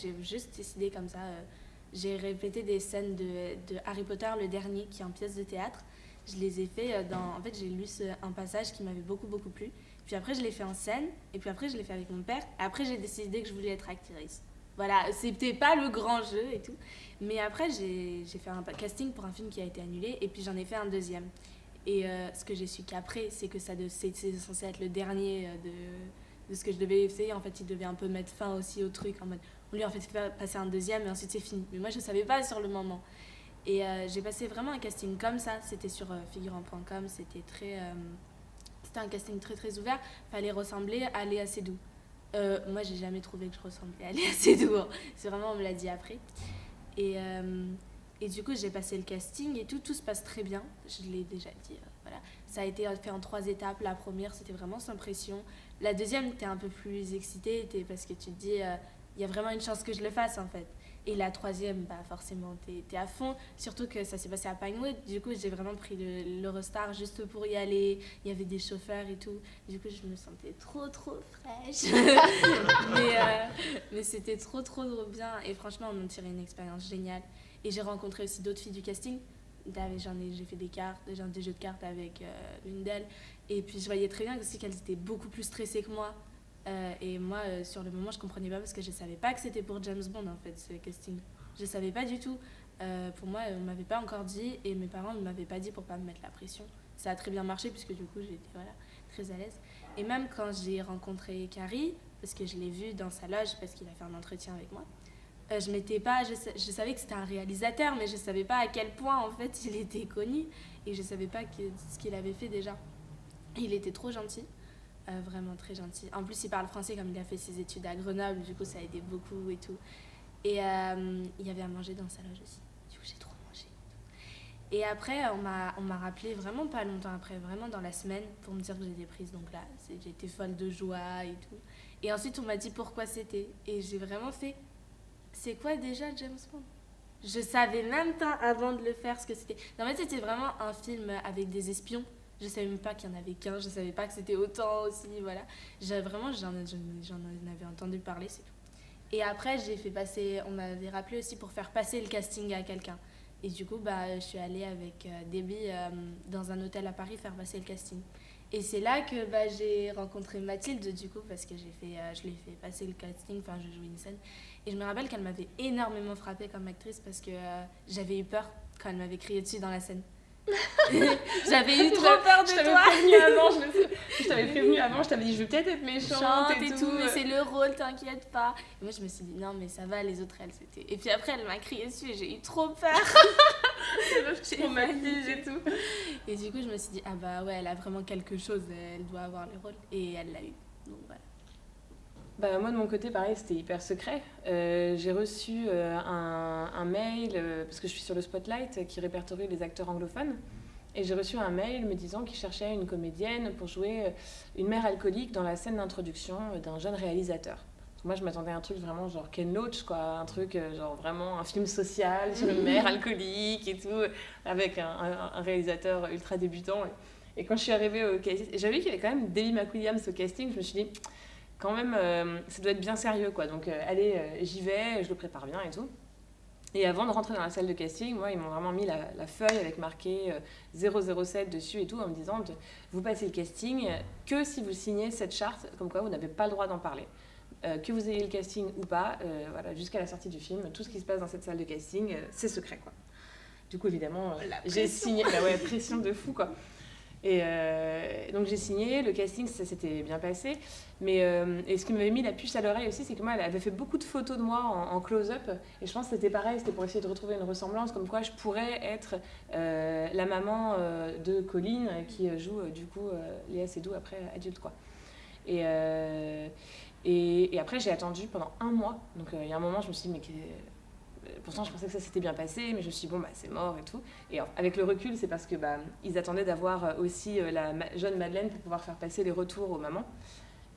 j'ai juste décidé comme ça. J'ai répété des scènes de Harry Potter, le dernier, qui est en pièce de théâtre. Je les ai fait dans... En fait, j'ai lu un passage qui m'avait beaucoup, beaucoup plu. Puis après, je l'ai fait en scène. Et puis après, je l'ai fait avec mon père. Après, j'ai décidé que je voulais être actrice. Voilà, c'était pas le grand jeu et tout. Mais après, j'ai fait un casting pour un film qui a été annulé. Et puis, j'en ai fait un deuxième. Et ce que j'ai su qu'après, c'est que c'est censé être le dernier de ce que je devais essayer. En fait, il devait un peu mettre fin aussi au truc. En mode, on lui a fait passer un deuxième et ensuite c'est fini. Mais moi, je savais pas sur le moment. Et j'ai passé vraiment un casting comme ça. C'était sur figurant.com. C'était un casting très très ouvert. Fallait ressembler à Léa Seydoux. Moi, j'ai jamais trouvé que je ressemblais à Léa Seydoux. C'est vraiment, on me l'a dit après. Et, et du coup, j'ai passé le casting et tout se passe très bien. Je l'ai déjà dit. Voilà. Ça a été fait en 3 étapes. La première, c'était vraiment sans pression. La deuxième, t'es un peu plus excitée parce que tu te dis, y a vraiment une chance que je le fasse en fait. Et la troisième, bah forcément, t'es à fond. Surtout que ça s'est passé à Pinewood. Du coup, j'ai vraiment pris l'Eurostar juste pour y aller. Il y avait des chauffeurs et tout. Du coup, je me sentais trop fraîche. mais c'était trop bien. Et franchement, on en tirait une expérience géniale. Et j'ai rencontré aussi d'autres filles du casting. J'ai fait des jeux de cartes avec l'une d'elles. Et puis, je voyais très bien aussi qu'elles étaient beaucoup plus stressées que moi. Et moi, sur le moment, je comprenais pas parce que je savais pas que c'était pour James Bond en fait, ce casting. Je savais pas du tout. Pour moi, on m'avait pas encore dit et mes parents ne m'avaient pas dit pour pas me mettre la pression. Ça a très bien marché puisque du coup, j'étais très à l'aise. Et même quand j'ai rencontré Carrie, parce que je l'ai vu dans sa loge parce qu'il a fait un entretien avec moi, je savais que c'était un réalisateur, mais je savais pas à quel point en fait il était connu et je savais pas ce qu'il avait fait déjà. Il était trop gentil. Vraiment très gentil. En plus, il parle français comme il a fait ses études à Grenoble, du coup, ça a aidé beaucoup et tout. Et il y avait à manger dans sa loge aussi. Du coup, j'ai trop mangé. Et après, on m'a rappelé vraiment pas longtemps après, vraiment dans la semaine, pour me dire que j'étais prise. Donc là, j'étais folle de joie et tout. Et ensuite, on m'a dit pourquoi c'était. Et j'ai vraiment fait, c'est quoi déjà James Bond? Je savais même pas avant de le faire ce que c'était. En fait, c'était vraiment un film avec des espions. Je savais même pas qu'il y en avait qu'un, je savais pas que c'était autant aussi, voilà. J'en avais entendu parler, c'est tout. Et après, on m'avait rappelé aussi pour faire passer le casting à quelqu'un. Et du coup, je suis allée avec Debbie dans un hôtel à Paris faire passer le casting. Et c'est là que j'ai rencontré Mathilde, du coup, parce que je l'ai fait passer le casting, enfin, je jouais une scène. Et je me rappelle qu'elle m'avait énormément frappée comme actrice parce que j'avais eu peur quand elle m'avait crié dessus dans la scène. J'avais eu trop peur de toi. Je t'avais prévenu avant, je t'avais dit je vais peut-être être méchante et tout, mais c'est le rôle, t'inquiète pas. Et moi je me suis dit non mais ça va, les autres elles c'était. Et puis après elle m'a crié dessus et j'ai eu trop peur. J'ai traumatisé et tout. Et du coup je me suis dit ah bah ouais elle a vraiment quelque chose, elle doit avoir le rôle et elle l'a eu. Donc voilà. Bah, moi de mon côté pareil c'était hyper secret. J'ai reçu un mail parce que je suis sur le Spotlight qui répertorie les acteurs anglophones. Et j'ai reçu un mail me disant qu'ils cherchaient une comédienne pour jouer une mère alcoolique dans la scène d'introduction d'un jeune réalisateur. Moi, je m'attendais à un truc vraiment genre Ken Loach, quoi. Un truc genre vraiment un film social sur une mère alcoolique et tout, avec un réalisateur ultra débutant. Et quand je suis arrivée au casting, j'avais vu qu'il y avait quand même Debbie McWilliams au casting, je me suis dit, quand même, ça doit être bien sérieux, quoi. Donc, allez, j'y vais, je le prépare bien et tout. Et avant de rentrer dans la salle de casting, moi, ils m'ont vraiment mis la feuille avec marqué 007 dessus et tout, en me disant vous passez le casting que si vous signez cette charte, comme quoi vous n'avez pas le droit d'en parler. Que vous ayez le casting ou pas, voilà, jusqu'à la sortie du film, tout ce qui se passe dans cette salle de casting, c'est secret, quoi. Du coup, évidemment, j'ai signé. Bah ouais, pression de fou, quoi. Et donc j'ai signé, le casting ça s'était bien passé, mais et ce qui m'avait mis la puce à l'oreille aussi, c'est que moi elle avait fait beaucoup de photos de moi en close-up, et je pense que c'était pareil, c'était pour essayer de retrouver une ressemblance, comme quoi je pourrais être la maman de Colleen qui joue du coup Léa Seydoux après adulte, quoi. Et après j'ai attendu pendant 1 mois, donc il y a un moment je me suis dit pourtant je pensais que ça s'était bien passé, mais je me suis dit bon c'est mort et tout. Et avec le recul c'est parce que ils attendaient d'avoir aussi la jeune Madeleine pour pouvoir faire passer les retours aux mamans.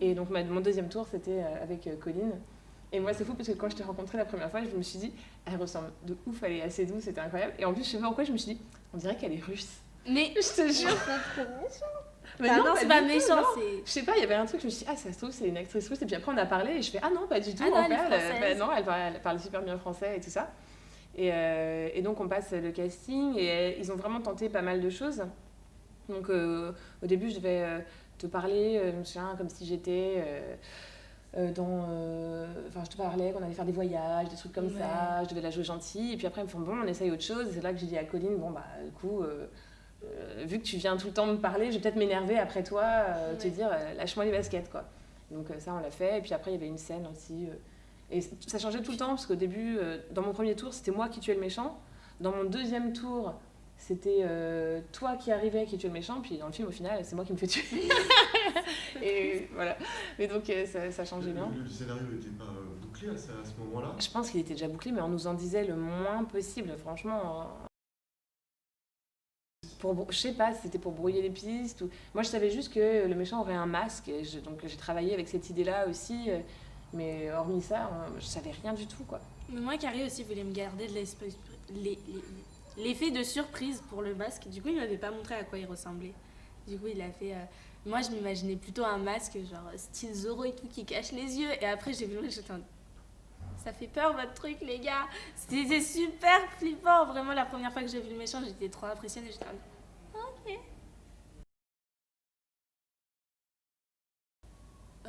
Et donc mon deuxième tour c'était avec Colleen. Et moi c'est fou parce que quand je t'ai rencontrée la première fois je me suis dit elle ressemble de ouf, elle est assez douce, c'était incroyable. Et en plus je sais pas pourquoi je me suis dit on dirait qu'elle est russe. Mais je te jure. Mais Enfin, non, non, pas c'est du pas tout, méchant, non. c'est... Je sais pas, il y avait un truc, je me suis dit, ah, ça se trouve, c'est une actrice russe. Et puis après, on a parlé et je fais, ah non, pas du tout. Ah non, En elle est fait, française. non, elle parle super bien français et tout ça. Et donc, on passe le casting et ils ont vraiment tenté pas mal de choses. Donc, au début, je devais te parler, je me souviens, comme si j'étais Enfin, je te parlais qu'on allait faire des voyages, des trucs comme ça, je devais la jouer gentille. Et puis après, ils me font, bon, on essaye autre chose. Et c'est là que j'ai dit à Colline, bon, bah, du coup, vu que tu viens tout le temps me parler, je vais peut-être m'énerver après toi, te dire, lâche-moi les baskets, quoi. Donc, ça, on l'a fait. Et puis après, il y avait une scène aussi. Et ça changeait tout le temps, parce qu'au début, dans mon premier tour, c'était moi qui tuais le méchant. Dans mon deuxième tour, c'était toi qui arrivais, qui tuais le méchant. Puis dans le film, au final, c'est moi qui me fais tuer. Et voilà. Mais donc, ça changeait bien. Le scénario n'était pas bouclé à ce moment-là? Je pense qu'il était déjà bouclé, mais on nous en disait le moins possible, franchement. Je sais pas si c'était pour brouiller les pistes. Moi, je savais juste que le méchant aurait un masque. Donc, j'ai travaillé avec cette idée-là aussi. Mais hormis ça, je savais rien du tout, quoi. Mais moi, Carré aussi voulait me garder de l'effet de surprise pour le masque. Du coup, il m'avait pas montré à quoi il ressemblait. Du coup, il a fait... Moi, je m'imaginais plutôt un masque, genre style Zorro et tout, qui cache les yeux. Et après, j'ai vu le j'étais en... Ça fait peur, votre truc, les gars. C'était super flippant. Vraiment, la première fois que j'ai vu le méchant, j'étais trop impressionnée. J'étais en... Ok.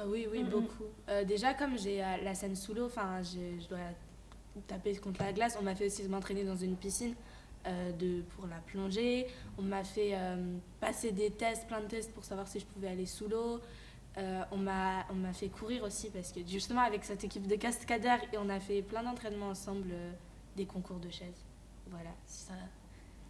Oui, beaucoup. Déjà, comme j'ai la scène sous l'eau, enfin, je dois taper contre la glace. On m'a fait aussi m'entraîner dans une piscine pour la plongée. On m'a fait passer des tests, plein de tests pour savoir si je pouvais aller sous l'eau. On m'a fait courir aussi parce que justement avec cette équipe de cascadeurs, et on a fait plein d'entraînements ensemble, des concours de chaises. Voilà, ça.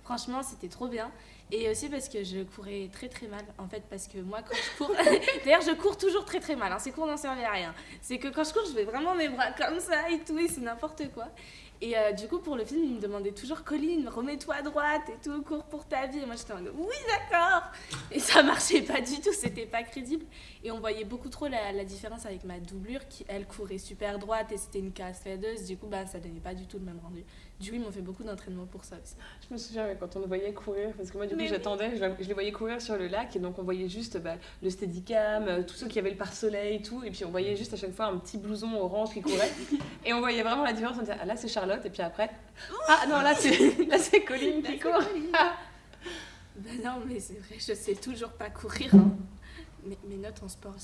Franchement, c'était trop bien. Et aussi parce que je courais très très mal, en fait, parce que moi, quand je cours... D'ailleurs, je cours toujours très très mal, hein. Ces cours n'en servaient à rien. C'est que quand je cours, je fais vraiment mes bras comme ça et tout, et c'est n'importe quoi. Et du coup, pour le film, ils me demandaient toujours, Colline, remets-toi à droite et tout, cours pour ta vie. Et moi, j'étais en mode, oui, d'accord. Et ça marchait pas du tout, c'était pas crédible. Et on voyait beaucoup trop la différence avec ma doublure, qui, elle, courait super droite et c'était une cascadeuse. Du coup, bah, ça donnait pas du tout le même rendu. Du coup, ils m'ont fait beaucoup d'entraînement pour ça aussi. Je me souviens quand on le voyait courir, parce que moi, du coup, j'attendais, je les voyais courir sur le lac, et donc on voyait juste le steadicam, tous ceux qui avaient le pare-soleil et tout, et puis on voyait juste à chaque fois un petit blouson orange qui courait, et on voyait vraiment la différence. On disait, ah là, c'est Charlotte, et puis après, ah non, là, c'est Colline qui court. Ben non, mais c'est vrai, je sais toujours pas courir. Hein. Mes notes en sport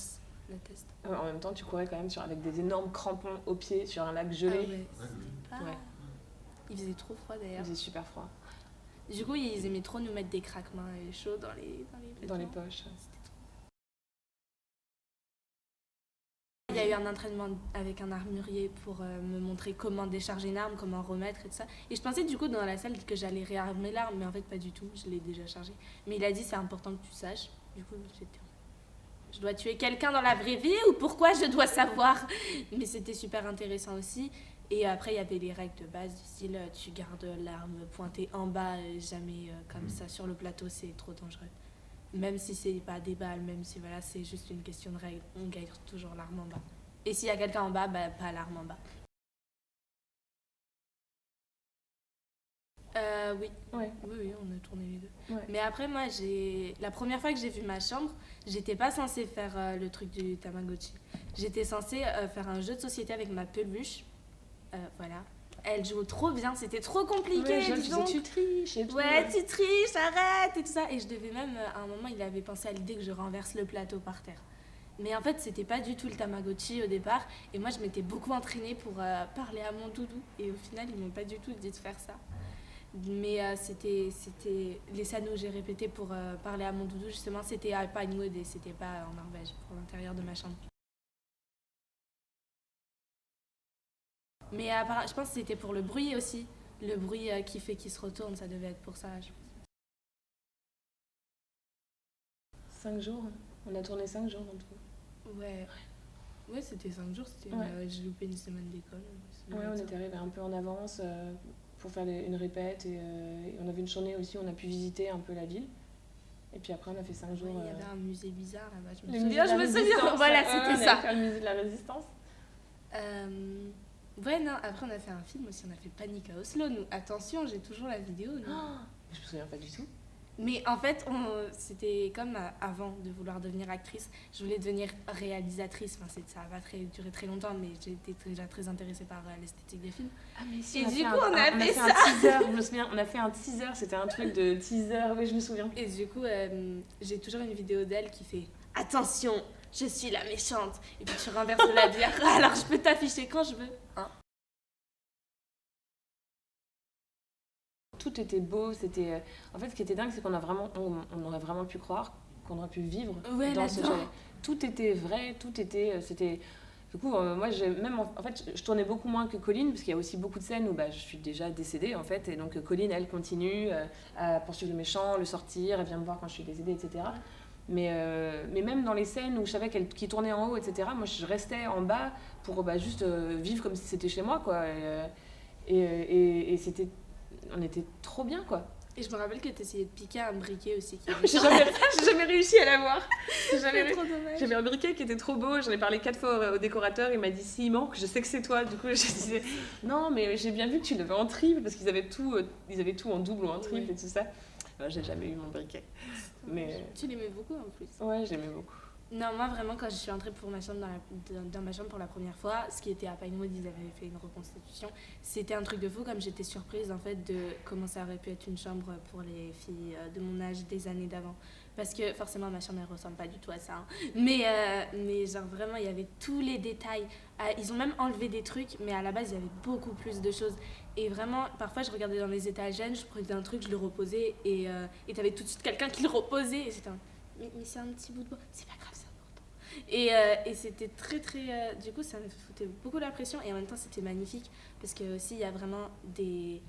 le testent. En même temps, tu courais quand même avec des énormes crampons aux pieds sur un lac gelé. Ouais. Il faisait trop froid d'ailleurs. Il faisait super froid. Du coup, ils aimaient trop nous mettre des craquements chauds dans les poches. Il y a eu un entraînement avec un armurier pour me montrer comment décharger une arme, comment remettre et tout ça. Et je pensais du coup dans la salle que j'allais réarmer l'arme, mais en fait pas du tout, je l'ai déjà chargée. Mais il a dit c'est important que tu saches. Du coup, je dois tuer quelqu'un dans la vraie vie ou pourquoi je dois savoir? Mais c'était super intéressant aussi. Et après, il y avait les règles de base du style tu gardes l'arme pointée en bas, jamais comme ça sur le plateau, c'est trop dangereux. Même si c'est pas des balles, même si voilà, c'est juste une question de règles, on garde toujours l'arme en bas. Et s'il y a quelqu'un en bas, bah, pas l'arme en bas. Oui. Ouais. Oui, on a tourné les deux. Ouais. Mais après, moi, la première fois que j'ai vu ma chambre, j'étais pas censée faire le truc du Tamagotchi. J'étais censée faire un jeu de société avec ma peluche. Voilà. Elle joue trop bien, c'était trop compliqué. Ouais, tu triches et tout. Ouais, tu triches, arrête et tout ça. Et je devais même, à un moment, il avait pensé à l'idée que je renverse le plateau par terre. Mais en fait, c'était pas du tout le Tamagotchi au départ. Et moi, je m'étais beaucoup entraînée pour parler à mon doudou. Et au final, ils m'ont pas du tout dit de faire ça. Mais c'était les scènes où j'ai répété pour parler à mon doudou, justement, c'était à Pinewood et c'était pas en Norvège, pour l'intérieur de ma chambre. Mais je pense que c'était pour le bruit aussi. Le bruit qui fait qu'il se retourne, ça devait être pour ça, je pense. 5 jours. On a tourné 5 jours en tout. Ouais, c'était 5 jours. J'ai loupé une semaine d'école. Ouais, on était arrivé un peu en avance pour faire une répète. Et on avait une journée aussi, on a pu visiter un peu la ville. Et puis après, on a fait 5 jours. Il y avait un musée bizarre là-bas. Je me souviens. Voilà, c'était ça. On a fait le musée de la Résistance. Ouais, non, après on a fait un film aussi, on a fait Panique à Oslo. Nous, attention, j'ai toujours la vidéo. Je me souviens pas du tout. Mais en fait, c'était comme avant de vouloir devenir actrice. Je voulais devenir réalisatrice. Enfin, ça n'a pas duré très longtemps, mais j'étais déjà très intéressée par l'esthétique des films. Ah, mais si, Et on a du fait coup, on a fait un ça. teaser, je me souviens, on a fait un teaser, c'était un truc de teaser, oui, je me souviens. Et du coup, j'ai toujours une vidéo d'elle qui fait « Attention, je suis la méchante !» Et puis tu renverses de la bière. Alors, je peux t'afficher quand je veux. Hein. Tout était beau, c'était... En fait, ce qui était dingue, c'est qu'on a vraiment, on aurait vraiment pu croire qu'on aurait pu vivre Ouais, dans ce là-dedans. chalet. Tout était vrai, tout était... C'était... Du coup, moi, en fait, je tournais beaucoup moins que Colline, parce qu'il y a aussi beaucoup de scènes où je suis déjà décédée, en fait. Et donc, Colline, elle continue à poursuivre le méchant, le sortir, elle vient me voir quand je suis décédée, etc. Mais même dans les scènes où je savais qu'il tournait en haut, etc., moi, je restais en bas pour juste vivre comme si c'était chez moi, quoi. Et c'était... On était trop bien, quoi. Et je me rappelle que tu essayais de piquer un briquet aussi. J'ai jamais réussi à l'avoir. C'est trop dommage. J'avais un briquet qui était trop beau, j'en ai parlé 4 fois au décorateur, il m'a dit s'il manque, je sais que c'est toi. Du coup, je disais non, mais j'ai bien vu que tu l'avais en triple parce qu'ils avaient tout en double ou en triple et tout ça. Alors, j'ai jamais eu mon briquet. Mais tu l'aimais beaucoup en plus. Ouais, j'aimais beaucoup. Non, moi vraiment, quand je suis entrée pour ma chambre dans ma chambre pour la première fois, ce qui était à Pinewood, ils avaient fait une reconstitution. C'était un truc de fou, comme j'étais surprise en fait de comment ça aurait pu être une chambre pour les filles de mon âge des années d'avant. Parce que forcément, ma chambre, elle ressemble pas du tout à ça. Hein. Mais genre vraiment, il y avait tous les détails. Ils ont même enlevé des trucs, mais à la base, il y avait beaucoup plus de choses. Et vraiment, parfois, je regardais dans les étagères, je prenais un truc, je le reposais, et t'avais tout de suite quelqu'un qui le reposait. Et j'étais mais c'est un petit bout de bois. C'est pas grave, c'est important. Et c'était très, très... du coup, ça me foutait beaucoup la pression. Et en même temps, c'était magnifique. Parce que aussi, il y a vraiment des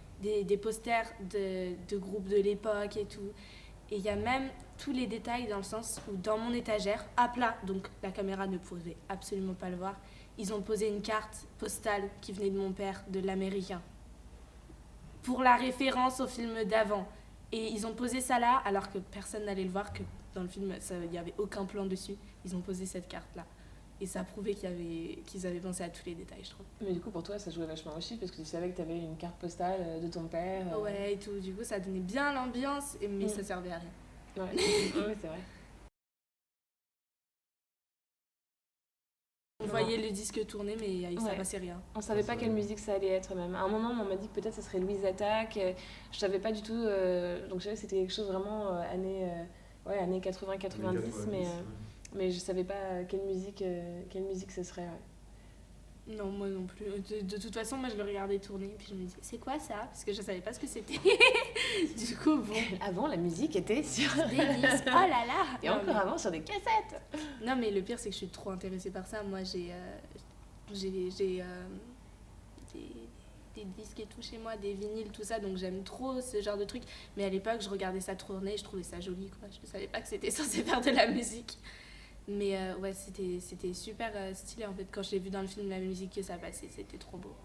posters de groupes de l'époque et tout. Et il y a même tous les détails dans le sens où dans mon étagère, à plat, donc la caméra ne pouvait absolument pas le voir, ils ont posé une carte postale qui venait de mon père, de l'américain. Pour la référence au film d'avant. Et ils ont posé ça là, alors que personne n'allait le voir, que dans le film, il n'y avait aucun plan dessus. Ils ont posé cette carte-là. Et ça prouvait qu'ils avaient pensé à tous les détails, je trouve. Mais du coup, pour toi, ça jouait vachement aussi, parce que tu savais que tu avais une carte postale de ton père. Ouais, et tout. Du coup, ça donnait bien l'ambiance, mais ça servait à rien. Ouais, ouais, c'est vrai. On voyait le disque tourner, mais ça passait rien. On savait pas quelle musique ça allait être même. À un moment, on m'a dit que peut-être ça serait Louise Attaque. Je savais pas du tout. Donc je savais que c'était quelque chose vraiment années 80-90, mais je savais pas quelle musique ce serait. Ouais. Non, moi non plus. De toute façon, moi je le regardais tourner, puis je me disais, c'est quoi ça? Parce que je savais pas ce que c'était. Du coup, bon. Avant, la musique était sur des disques. Oh là là! Et non, encore avant, sur des cassettes. Non, mais le pire, c'est que je suis trop intéressée par ça. Moi, j'ai des disques et tout chez moi, des vinyles, tout ça, donc j'aime trop ce genre de trucs. Mais à l'époque, je regardais ça tourner, je trouvais ça joli, quoi. Je savais pas que c'était censé faire de la musique. Mais ouais, c'était super stylé en fait. Quand j'ai vu dans le film la musique que ça passait, c'était trop beau.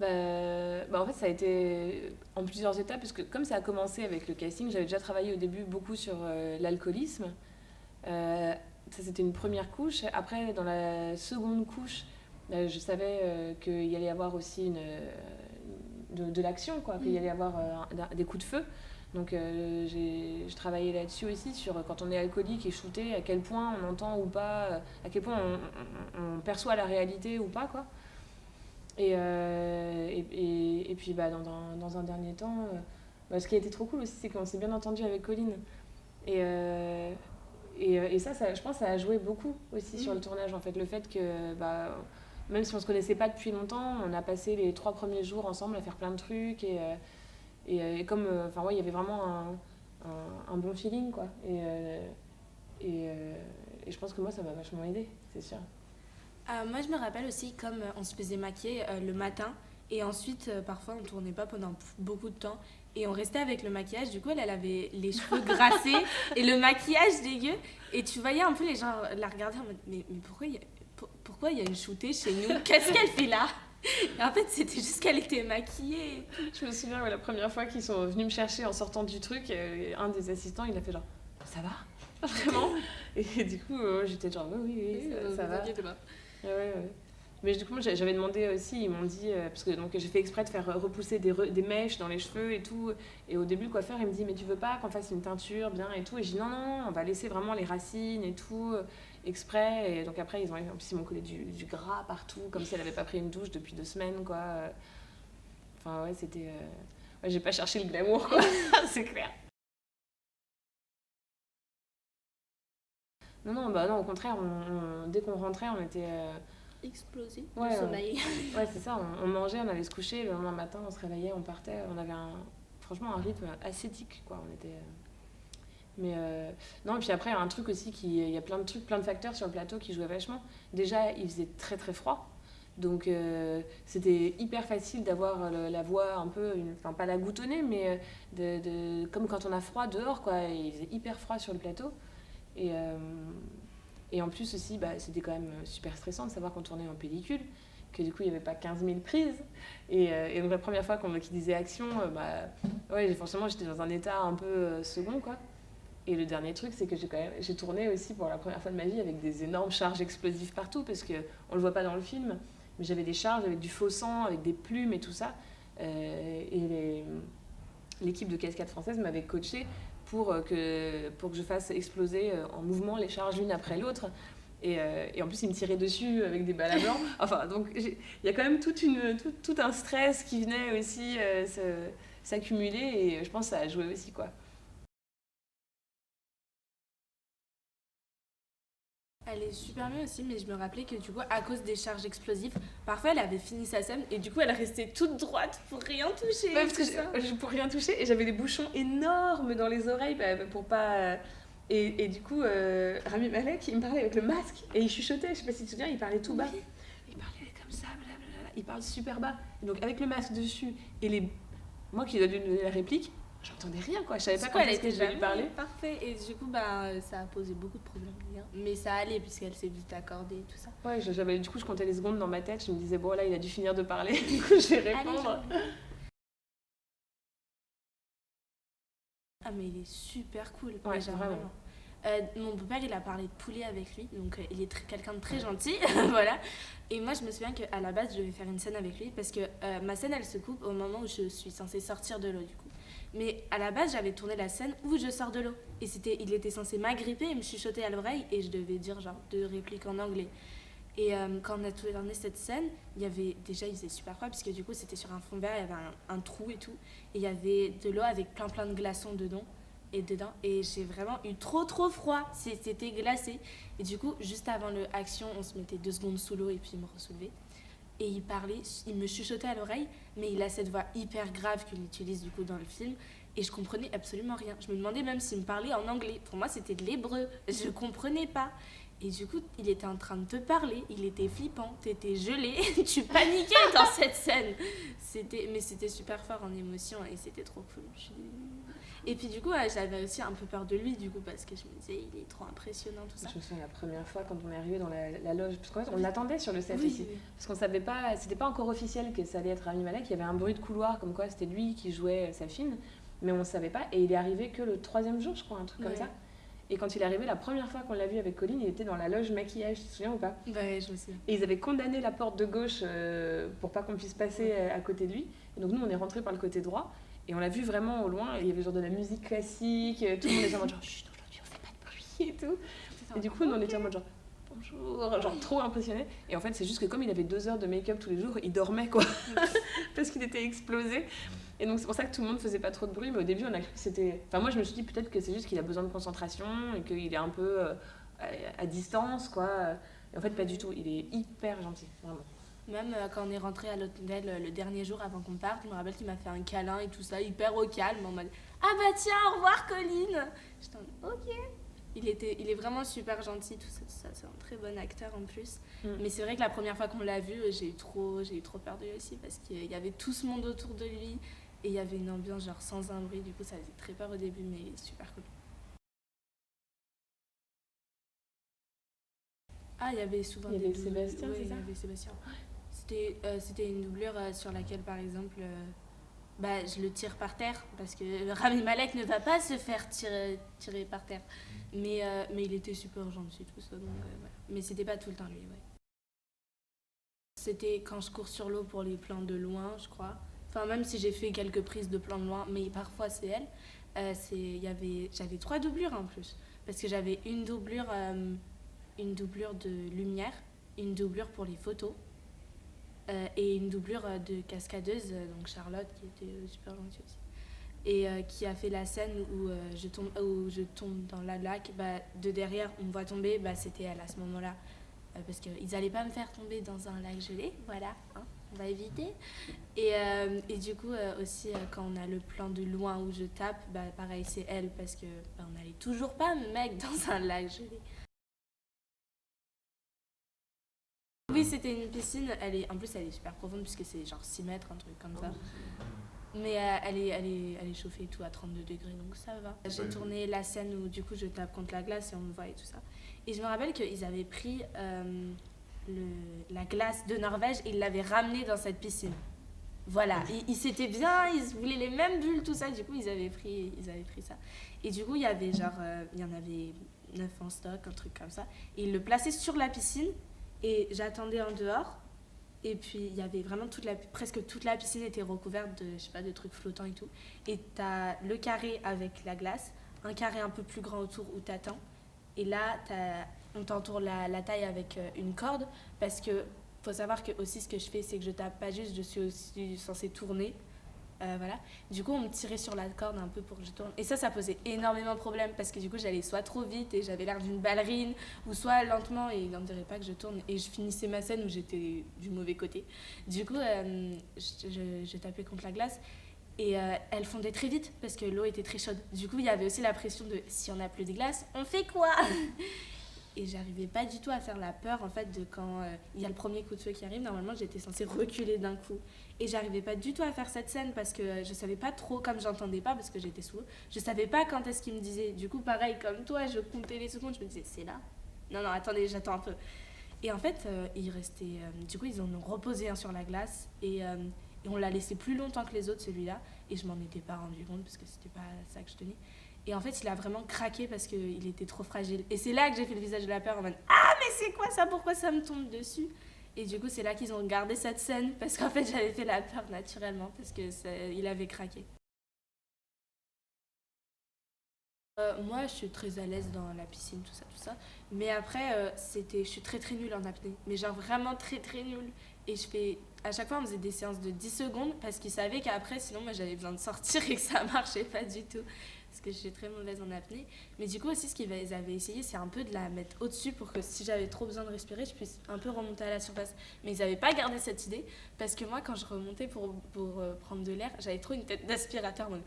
En fait, ça a été en plusieurs étapes, parce que comme ça a commencé avec le casting, j'avais déjà travaillé au début beaucoup sur l'alcoolisme. Ça, c'était une première couche. Après, dans la seconde couche, je savais qu'il y allait y avoir aussi de l'action, quoi, qu'il y allait y avoir des coups de feu. Donc j'ai travaillé là-dessus aussi, sur quand on est alcoolique et shooté, à quel point on entend ou pas, à quel point on perçoit la réalité ou pas, quoi. Et puis dans un dernier temps, ce qui a été trop cool aussi, c'est qu'on s'est bien entendu avec Colline. Et ça, je pense que ça a joué beaucoup aussi sur le tournage, en fait. Le fait que, même si on ne se connaissait pas depuis longtemps, on a passé les 3 premiers jours ensemble à faire plein de trucs. Et comme, il y avait vraiment un bon feeling, quoi. Et je pense que moi, ça m'a vachement aidée, c'est sûr. Moi, je me rappelle aussi, comme on se faisait maquiller le matin, et ensuite, parfois, on ne tournait pas pendant beaucoup de temps, et on restait avec le maquillage. Du coup, elle avait les cheveux grassés et le maquillage dégueu, et tu voyais un peu les gens la regarder en mode, mais pourquoi il y a une shootée chez nous? Qu'est-ce qu'elle fait là? Et en fait, c'était juste qu'elle était maquillée. Je me souviens, la première fois qu'ils sont venus me chercher en sortant du truc, un des assistants, il a fait genre, ça va? Vraiment? Et du coup, j'étais genre, oui, ça va. Pas. Ouais. Mais du coup, moi, j'avais demandé aussi, ils m'ont dit, parce que donc, j'ai fait exprès de faire repousser des mèches dans les cheveux et tout. Et au début, le coiffeur, il me dit, mais tu veux pas qu'on fasse une teinture bien et tout. Et je dis, non, non, on va laisser vraiment les racines et tout, exprès. Et donc après, en plus, ils m'ont collé du gras partout, comme si elle avait pas pris une douche depuis 2 semaines, quoi. Enfin, ouais, c'était. Ouais, j'ai pas cherché le glamour, quoi, c'est clair. Non, non, bah non, au contraire, dès qu'on rentrait, on était. Explosé Ouais, de sommeil. Ouais, c'est ça, on mangeait, on allait se coucher, le lendemain matin, on se réveillait, on partait, on avait franchement un rythme ascétique, quoi. On était. Mais non, et puis après, il y a un truc aussi, il y a plein de trucs, plein de facteurs sur le plateau qui jouaient vachement. Déjà, il faisait très très froid. Donc c'était hyper facile d'avoir la voix un peu, enfin pas la goutonnée, mais comme quand on a froid dehors, quoi. Il faisait hyper froid sur le plateau. Et en plus aussi, bah, c'était quand même super stressant de savoir qu'on tournait en pellicule, que du coup il n'y avait pas 15 000 prises. Et donc la première fois qu'ils disaient action, bah, ouais, forcément j'étais dans un état un peu second, quoi. Et le dernier truc, c'est que j'ai tourné aussi pour la première fois de ma vie avec des énormes charges explosives partout, parce qu'on ne le voit pas dans le film, mais j'avais des charges avec du faux sang, avec des plumes et tout ça. Et l'équipe de cascade française m'avait coachée pour que je fasse exploser en mouvement les charges l'une après l'autre. Et en plus, ils me tiraient dessus avec des balles à blanc. Enfin, donc, il y a quand même tout un stress qui venait aussi s'accumuler, et je pense que ça a joué aussi, quoi. Elle est super bien aussi, mais je me rappelais que du coup, à cause des charges explosives, parfois elle avait fini sa scène et du coup elle restait toute droite pour rien toucher. Ouais, parce que pour rien toucher, et j'avais des bouchons énormes dans les oreilles pour pas. Et du coup, Rami Malek, il me parlait avec le masque et il chuchotait, je sais pas si tu te souviens, il parlait tout bas. Oui. Il parlait comme ça, blablabla, il parle super bas. Et donc avec le masque dessus, et moi qui dois lui donner la réplique, j'entendais rien, quoi. Je savais pas quand est-ce que je vais lui parler. Parfait. Et du coup, bah, ça a posé beaucoup de problèmes. Mais ça allait puisqu'elle s'est vite accordée et tout ça. Ouais, du coup, je comptais les secondes dans ma tête. Je me disais, bon, là, il a dû finir de parler. Du coup, je vais répondre. Ah, mais il est super cool. Ouais, vraiment. Mon beau-père, il a parlé de poulet avec lui, donc il est quelqu'un de très gentil, voilà. Et moi, je me souviens qu'à la base, je devais faire une scène avec lui parce que ma scène, elle se coupe au moment où je suis censée sortir de l'eau, du coup. Mais à la base, j'avais tourné la scène où je sors de l'eau. Et il était censé m'agripper et me chuchoter à l'oreille et je devais dire genre 2 répliques en anglais. Et quand on a tourné cette scène, il faisait super froid puisque du coup, c'était sur un fond vert, il y avait un trou et tout. Et il y avait de l'eau avec plein de glaçons dedans. Et j'ai vraiment eu trop froid, c'était glacé. Et du coup, juste avant l'action, on se mettait 2 secondes sous l'eau et puis il me ressoulevait. Et il parlait, il me chuchotait à l'oreille, mais il a cette voix hyper grave qu'il utilise du coup dans le film. Et je comprenais absolument rien. Je me demandais même s'il me parlait en anglais. Pour moi, c'était de l'hébreu. Je comprenais pas. Et du coup, il était en train de te parler, il était flippant, t'étais gelé, tu paniquais dans cette scène. Mais c'était super fort en émotion et c'était trop cool. Et puis du coup, j'avais aussi un peu peur de lui, du coup, parce que je me disais, il est trop impressionnant, tout ça. Je me souviens la première fois quand on est arrivé dans la loge, parce qu'en fait, on l'attendait sur le set oui, aussi. Oui. Parce qu'on savait pas, c'était pas encore officiel que ça allait être Rami Malek, il y avait un bruit de couloir comme quoi c'était lui qui jouait Safine, mais on savait pas. Et il est arrivé que le 3e jour, je crois, un truc comme ça. Et quand il est arrivé, la première fois qu'on l'a vu avec Colline, il était dans la loge maquillage, tu te souviens ou pas? Ouais, je me souviens. Et ils avaient condamné la porte de gauche pour pas qu'on puisse passer à côté de lui. Et donc nous, on est rentrés par le côté droit. Et on l'a vu vraiment au loin, il y avait genre de la musique classique, tout le monde était en mode genre chut, aujourd'hui on fait pas de bruit et tout. Et du coup, nous on était en mode genre bonjour, genre trop impressionné. Et en fait, c'est juste que comme il avait 2 heures de make-up tous les jours, il dormait, quoi, parce qu'il était explosé. Et donc c'est pour ça que tout le monde faisait pas trop de bruit, mais au début on a cru que c'était. Enfin, moi je me suis dit peut-être que c'est juste qu'il a besoin de concentration et qu'il est un peu à distance, quoi. Et en fait, pas du tout, il est hyper gentil, vraiment. Même quand on est rentré à l'hôtel le dernier jour avant qu'on parte, je me rappelle qu'il m'a fait un câlin et tout ça, hyper au calme, en mode ah bah tiens, au revoir Colline. J'étais en mode ok. Il est vraiment super gentil, tout ça, c'est un très bon acteur en plus. Mais c'est vrai que la première fois qu'on l'a vu, j'ai eu trop peur de lui aussi parce qu'il y avait tout ce monde autour de lui et il y avait une ambiance genre sans un bruit, du coup ça faisait très peur au début, mais il est super cool. Ah, il y avait souvent des Sébastien, oui, c'est ça? Il y avait Sébastien. C'était une doublure sur laquelle, par exemple, je le tire par terre, parce que Rami Malek ne va pas se faire tirer par terre. Mais il était super gentil, tout ça. Donc, voilà. Mais c'était pas tout le temps lui, ouais. c'était quand je cours sur l'eau pour les plans de loin, je crois. Enfin, même si j'ai fait quelques prises de plans de loin, mais parfois c'est elle. J'avais 3 doublures en plus. Parce que j'avais une doublure de lumière, une doublure pour les photos et une doublure de cascadeuse, donc Charlotte, qui était super gentille aussi. Et qui a fait la scène où je tombe dans le lac. De derrière, on me voit tomber, c'était elle à ce moment-là. Parce qu'ils n'allaient pas me faire tomber dans un lac gelé, voilà, hein, on va éviter. Et du coup, aussi, quand on a le plan de loin où je tape, pareil, c'est elle, parce que on n'allait toujours pas me mettre dans un lac gelé. Oui, c'était une piscine, en plus elle est super profonde, puisque c'est genre 6 mètres, un truc comme ça. Mais elle est chauffée et tout à 32 degrés, donc ça va. J'ai tourné la scène où du coup je tape contre la glace et on me voit et tout ça. Et je me rappelle qu'ils avaient pris la glace de Norvège et ils l'avaient ramenée dans cette piscine. Voilà, ils s'étaient bien, ils voulaient les mêmes bulles, tout ça, du coup ils avaient pris ça. Et du coup il y avait il y en avait 9 en stock, un truc comme ça. Et ils le plaçaient sur la piscine et j'attendais en dehors. Et puis, il y avait vraiment presque toute la piscine était recouverte de, je sais pas, de trucs flottants et tout. Et t'as le carré avec la glace, un carré un peu plus grand autour où t'attends. Et là, on t'entoure la taille avec une corde. Parce que, faut savoir que aussi ce que je fais, c'est que je tape pas juste, je suis aussi censée tourner. Voilà. Du coup, on me tirait sur la corde un peu pour que je tourne. Et ça posait énormément de problèmes parce que du coup, j'allais soit trop vite et j'avais l'air d'une ballerine, ou soit lentement et il n'en dirait pas que je tourne. Et je finissais ma scène où j'étais du mauvais côté. Du coup, je tapais contre la glace et elle fondait très vite parce que l'eau était très chaude. Du coup, il y avait aussi la pression de si on n'a plus de glace, on fait quoi? Et j'arrivais pas du tout à faire la peur en fait de quand il y a le premier coup de feu qui arrive. Normalement, j'étais censée reculer d'un coup. Et j'arrivais pas du tout à faire cette scène parce que je savais pas trop, comme j'entendais pas parce que j'étais sous l'eau, je savais pas quand est-ce qu'ils me disaient. Du coup, pareil, comme toi, je comptais les secondes, je me disais, c'est là? Non, attendez, j'attends un peu. Et en fait, il restait. Du coup, ils en ont reposé un sur la glace et on l'a laissé plus longtemps que les autres, celui-là. Et je m'en étais pas rendu compte parce que c'était pas ça que je tenais. Et en fait, il a vraiment craqué parce qu'il était trop fragile. Et c'est là que j'ai fait le visage de la peur en mode « Ah, mais c'est quoi ça? Pourquoi ça me tombe dessus ?» Et du coup, c'est là qu'ils ont gardé cette scène parce qu'en fait, j'avais fait la peur naturellement parce qu'il avait craqué. Moi, je suis très à l'aise dans la piscine, tout ça. Mais après, je suis très très nulle en apnée. Mais genre vraiment très très nulle. Et à chaque fois, on faisait des séances de 10 secondes parce qu'ils savaient qu'après, sinon, moi, j'avais besoin de sortir et que ça marchait pas du tout. Parce que je suis très mauvaise en apnée. Mais du coup, aussi, ce qu'ils avaient essayé, c'est un peu de la mettre au-dessus pour que si j'avais trop besoin de respirer, je puisse un peu remonter à la surface. Mais ils n'avaient pas gardé cette idée parce que moi, quand je remontais pour prendre de l'air, j'avais trop une tête d'aspirateur. Donc,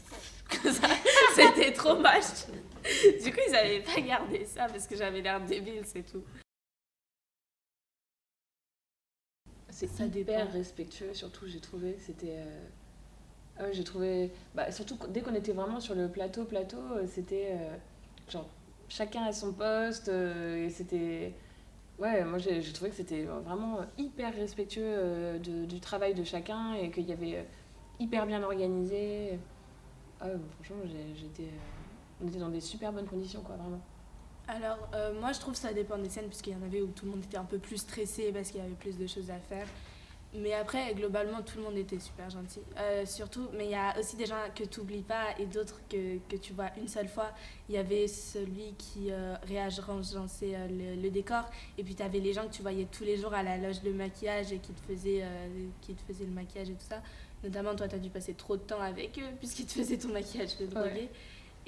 c'était trop moche. Du coup, ils n'avaient pas gardé ça parce que j'avais l'air débile, c'est tout. C'est hyper respectueux, surtout, j'ai trouvé. C'était... j'ai trouvé... surtout, dès qu'on était vraiment sur le plateau, c'était... genre, chacun à son poste, et c'était... Ouais, moi, j'ai trouvé que c'était vraiment hyper respectueux du travail de chacun, et qu'il y avait hyper bien organisé. Franchement, on était dans des super bonnes conditions, quoi, vraiment. Alors, moi, je trouve que ça dépend des scènes, puisqu'il y en avait où tout le monde était un peu plus stressé parce qu'il y avait plus de choses à faire. Mais après, globalement, tout le monde était super gentil. Surtout, mais il y a aussi des gens que tu n'oublies pas et d'autres que tu vois une seule fois. Il y avait celui qui réagençait le décor. Et puis, tu avais les gens que tu voyais tous les jours à la loge de maquillage et qui te faisaient le maquillage et tout ça. Notamment, toi, tu as dû passer trop de temps avec eux puisqu'ils te faisaient ton maquillage de drogué. Ouais.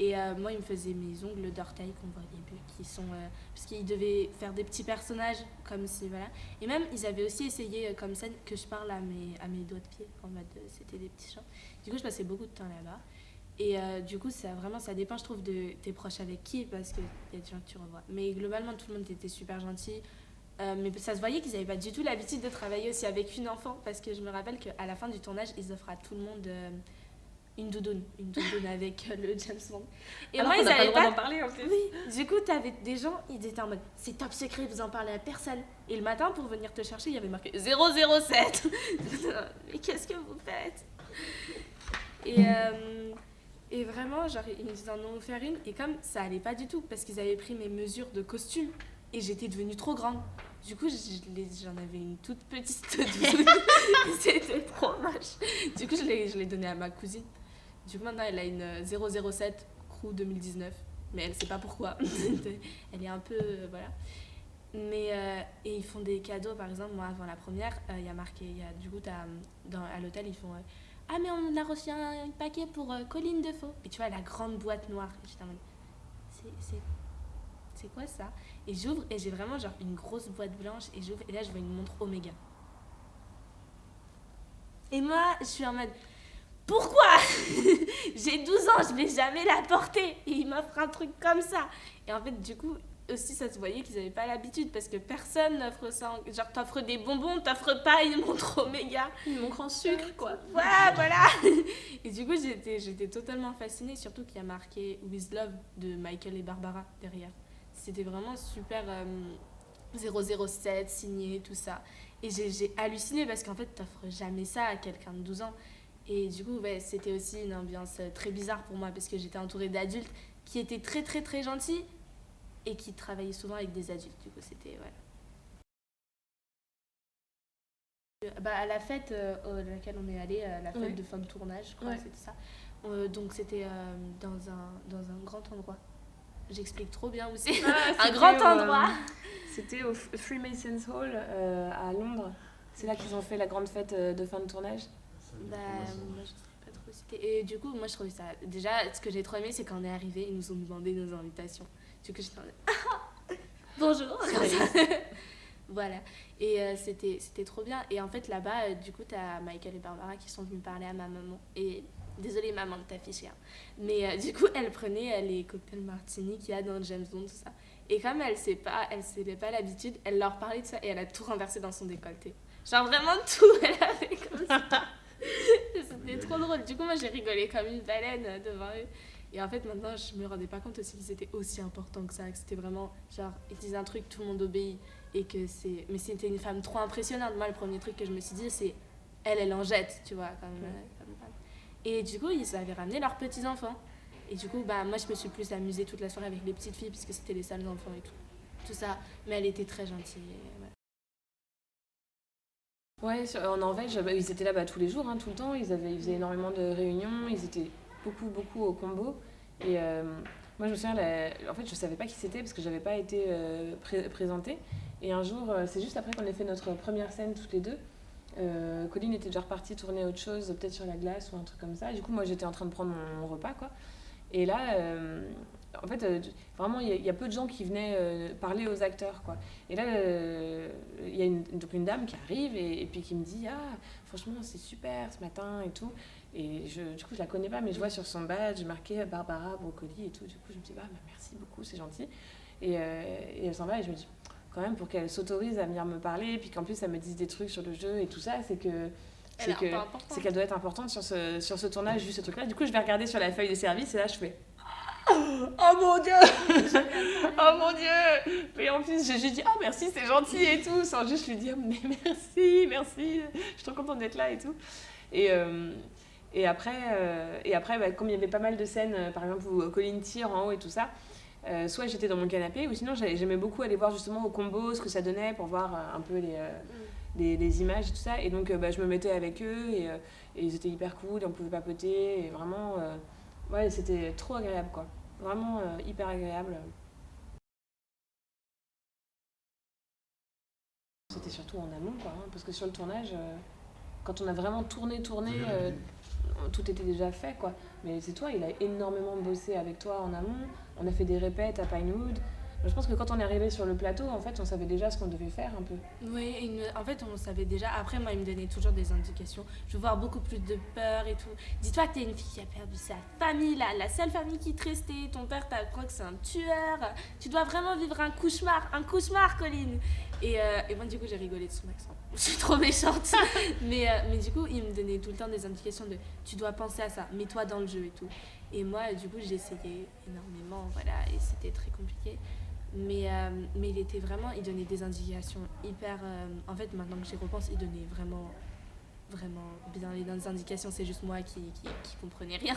Et moi, il me faisait mes ongles d'orteil qu'on voit au début, qui sont... parce qu'ils devaient faire des petits personnages, comme si, voilà. Et même, ils avaient aussi essayé, comme ça, que je parle à mes doigts de pied, en mode, c'était des petits chants. Du coup, je passais beaucoup de temps là-bas. Et du coup, ça dépend, je trouve, de tes proches avec qui, parce qu'il y a des gens que tu revois. Mais globalement, tout le monde était super gentil. Mais ça se voyait qu'ils n'avaient pas du tout l'habitude de travailler aussi avec une enfant, parce que je me rappelle qu'à la fin du tournage, ils offrent à tout le monde... une doudoune avec le James Bond. Et alors moi, ils n'avaient pas le droit d'en parler en plus. Oui, du coup, t'avais des gens, ils étaient en mode c'est top secret, vous en parlez à personne. Et le matin, pour venir te chercher, il y avait marqué 007. Mais qu'est-ce que vous faites? Et vraiment, genre, ils en ont offert une, et comme ça allait pas du tout, parce qu'ils avaient pris mes mesures de costume, et j'étais devenue trop grande. Du coup, j'en avais une toute petite doudoune. C'était trop moche. Du coup, je l'ai donnée à ma cousine. Du coup, maintenant, elle a une 007 Crew 2019. Mais elle sait pas pourquoi. Elle est un peu... voilà. Mais, et ils font des cadeaux, par exemple, moi, avant la première, il y a marqué... du coup, à l'hôtel, ils font... ah, mais on a reçu un paquet pour Colline Defoe. Et tu vois, la grande boîte noire. Et j'étais en mode... C'est quoi ça? Et j'ouvre et j'ai vraiment genre une grosse boîte blanche et j'ouvre et là je vois une montre Omega. Et moi je suis en mode pourquoi? J'ai 12 ans, je vais jamais la porter et il m'offre un truc comme ça. Et en fait du coup aussi ça se voyait qu'ils avaient pas l'habitude parce que personne n'offre ça. Genre t'offres des bonbons, t'offres pas une montre Omega. Une montre en sucre quoi. Voilà. Et du coup j'étais totalement fascinée, surtout qu'il y a marqué With Love de Michael et Barbara derrière. C'était vraiment super 007, signé, tout ça. Et j'ai halluciné parce qu'en fait, t'offres jamais ça à quelqu'un de 12 ans. Et du coup, ouais, c'était aussi une ambiance très bizarre pour moi parce que j'étais entourée d'adultes qui étaient très, très, très gentils et qui travaillaient souvent avec des adultes. Du coup, c'était... voilà. À la fête à laquelle on est allé, la fête de fin de tournage, je crois que c'était ça. Donc, c'était dans un grand endroit. J'explique trop bien où c'est. Un grand endroit. C'était au Freemasons Hall à Londres. C'est là qu'ils ont fait la grande fête de fin de tournage. Moi je sais pas trop citer. Et du coup, moi je trouvais ça. Déjà, ce que j'ai trop aimé, c'est quand on est arrivé, ils nous ont demandé nos invitations. Du coup, j'étais en mode bonjour. Voilà. Et c'était trop bien. Et en fait, là-bas, du coup, t'as Michael et Barbara qui sont venus parler à ma maman. Et désolée maman de t'afficher, hein. Mais du coup, elle prenait les cocktails martini qu'il y a dans James Bond, tout ça. Et comme elle savait pas l'habitude, elle leur parlait de ça et elle a tout renversé dans son décolleté. Genre vraiment tout, elle a fait comme ça. C'était trop drôle. Du coup, moi, j'ai rigolé comme une baleine devant eux. Et en fait, maintenant, je me rendais pas compte aussi qu'ils étaient aussi importants que ça. Que c'était vraiment, genre, ils disent un truc, tout le monde obéit. Et que c'est... Mais c'était une femme trop impressionnante. Moi, le premier truc que je me suis dit, c'est... Elle en jette, tu vois, comme femme. Et du coup, ils avaient ramené leurs petits-enfants. Et du coup, moi, je me suis plus amusée toute la soirée avec les petites filles, puisque c'était les seuls enfants et tout ça. Mais elle était très gentille. Ouais, en Norvège, ils étaient là tous les jours, hein, tout le temps. Ils faisaient énormément de réunions. Ils étaient beaucoup au combo. Et moi, je me souviens, en fait, je savais pas qui c'était parce que j'avais pas été présentée. Et un jour, c'est juste après qu'on ait fait notre première scène toutes les deux. Colline était déjà repartie tourner autre chose, peut-être sur la glace ou un truc comme ça. Du coup, moi, j'étais en train de prendre mon repas, quoi. Et là, en fait, vraiment, il y a peu de gens qui venaient parler aux acteurs, quoi. Et là, il y a donc une dame qui arrive et puis qui me dit « Ah, franchement, c'est super ce matin et tout ». Et du coup, je la connais pas, mais je vois sur son badge marqué Barbara Broccoli et tout. Du coup, je me dis merci beaucoup, c'est gentil. Et elle s'en va et je me dis quand même, pour qu'elle s'autorise à venir me parler, et puis qu'en plus, elle me dise des trucs sur le jeu et tout ça, c'est qu'elle doit être importante sur ce tournage, juste ce truc-là. Du coup, je vais regarder sur la feuille de service et là, je fais oh mon Dieu oh mon Dieu. Et en plus, j'ai dit merci, c'est gentil et tout, sans juste lui dire mais merci, je suis trop contente d'être là et tout. Et après comme il y avait pas mal de scènes, par exemple où Colline tire en haut et tout ça, soit j'étais dans mon canapé ou sinon j'aimais beaucoup aller voir justement au combo ce que ça donnait pour voir un peu les images et tout ça. Et donc je me mettais avec eux et ils étaient hyper cool, on pouvait papoter et vraiment c'était trop agréable quoi. Vraiment hyper agréable. C'était surtout en amont quoi, hein, parce que sur le tournage, quand on a vraiment tourné, tout était déjà fait quoi. Mais c'est toi, il a énormément bossé avec toi en amont. On a fait des répètes à Pinewood. Je pense que quand on est arrivé sur le plateau, en fait, on savait déjà ce qu'on devait faire un peu. Oui, en fait, on savait déjà. Après, moi, il me donnait toujours des indications. Je veux voir beaucoup plus de peur et tout. Dis-toi que t'es une fille qui a perdu sa famille, la seule famille qui te restait. Ton père t'apprend que c'est un tueur. Tu dois vraiment vivre un cauchemar, Colline. Et moi, du coup, j'ai rigolé de son accent. Je suis trop méchante. mais du coup, il me donnait tout le temps des indications de tu dois penser à ça, mets-toi dans le jeu et tout. Et moi, du coup, j'ai essayé énormément, voilà, et c'était très compliqué. Mais il donnait des indications hyper... en fait, maintenant que j'y repense, il donnait vraiment bien les indications. C'est juste moi qui comprenais rien.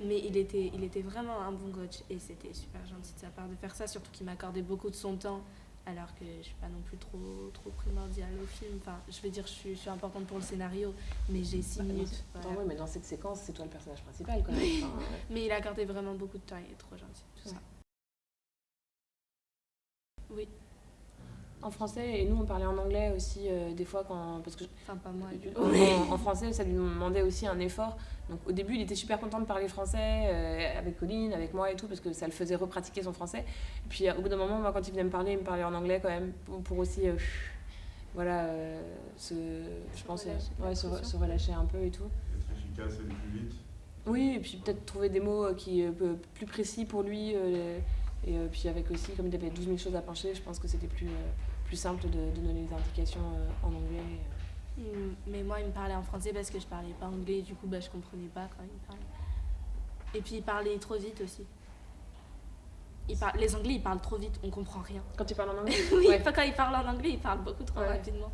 Mais il était vraiment un bon coach. Et c'était super gentil de sa part de faire ça, surtout qu'il m'accordait beaucoup de son temps alors que je suis pas non plus trop primordiale au film. Enfin, je veux dire, je suis importante pour le scénario, mais j'ai 6 minutes. Attends, Voilà. ouais, mais dans cette séquence, c'est toi le personnage principal quand même. Enfin, Mais il a accordé vraiment beaucoup de temps, il est trop gentil, tout ça. Oui, en français, et nous on parlait en anglais aussi des fois parce que enfin pas moi. Du coup. en français ça lui demandait aussi un effort. Donc au début il était super content de parler français avec Colline, avec moi et tout parce que ça le faisait repratiquer son français. Et puis au bout d'un moment, moi quand il venait me parler, il me parlait en anglais quand même pour aussi voilà je pense se relâcher un peu et tout. Être efficace, aller plus vite. Oui, et puis peut-être trouver des mots qui plus précis pour lui. Et puis avec aussi, comme il avait 12 000 choses à pencher, je pense que c'était plus simple de donner les indications en anglais. Mais moi, il me parlait en français parce que je parlais pas anglais, du coup, je comprenais pas quand il me parlait. Et puis, il parlait trop vite aussi. Les Anglais, ils parlent trop vite, on comprend rien. Quand tu parles en anglais? Oui, Ouais. quand ils parlent en anglais, ils parlent beaucoup trop Ouais. rapidement.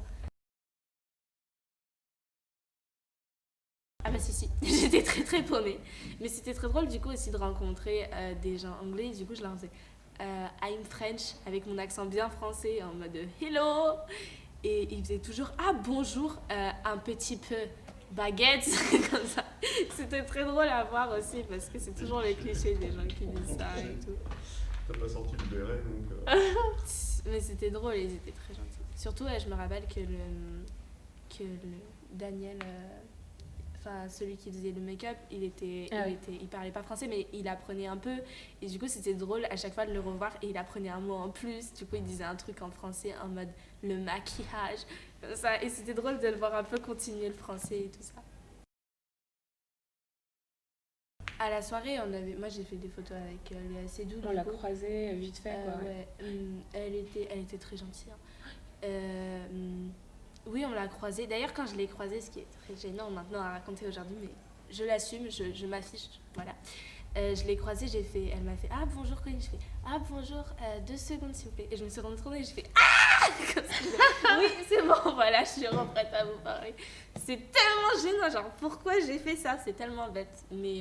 Ah bah si, j'étais très paumée. Mais c'était très drôle du coup aussi de rencontrer des gens anglais. Du coup, je leur disais I'm French avec mon accent bien français en mode hello. Et ils faisaient toujours ah bonjour, un petit peu baguette, comme ça. C'était très drôle à voir aussi parce que c'est toujours les clichés des gens qui disent ça et tout. T'as pas sorti le béret donc. Mais c'était drôle, ils étaient très gentils. Surtout, je me rappelle que le Daniel, enfin celui qui faisait le make-up, il parlait pas français, mais il apprenait un peu. Et du coup, c'était drôle à chaque fois de le revoir et il apprenait un mot en plus. Du coup, il disait un truc en français en mode le maquillage, comme ça. Et c'était drôle de le voir un peu continuer le français et tout ça. À la soirée, moi j'ai fait des photos avec Léa Seydoux. On l'a croisée vite fait, quoi. Ouais. Elle était très gentille. Oui, on l'a croisée. D'ailleurs, quand je l'ai croisée, ce qui est très gênant maintenant à raconter aujourd'hui, mais je l'assume, je m'affiche, voilà. Je l'ai croisée, elle m'a fait « Ah, bonjour Colline », je fais « Ah, bonjour, 2 secondes s'il vous plaît ». Et je me suis retournée et je fais « Ah !» Oui, c'est bon, voilà, je suis prête à vous parler. C'est tellement gênant, genre pourquoi j'ai fait ça, c'est tellement bête. Mais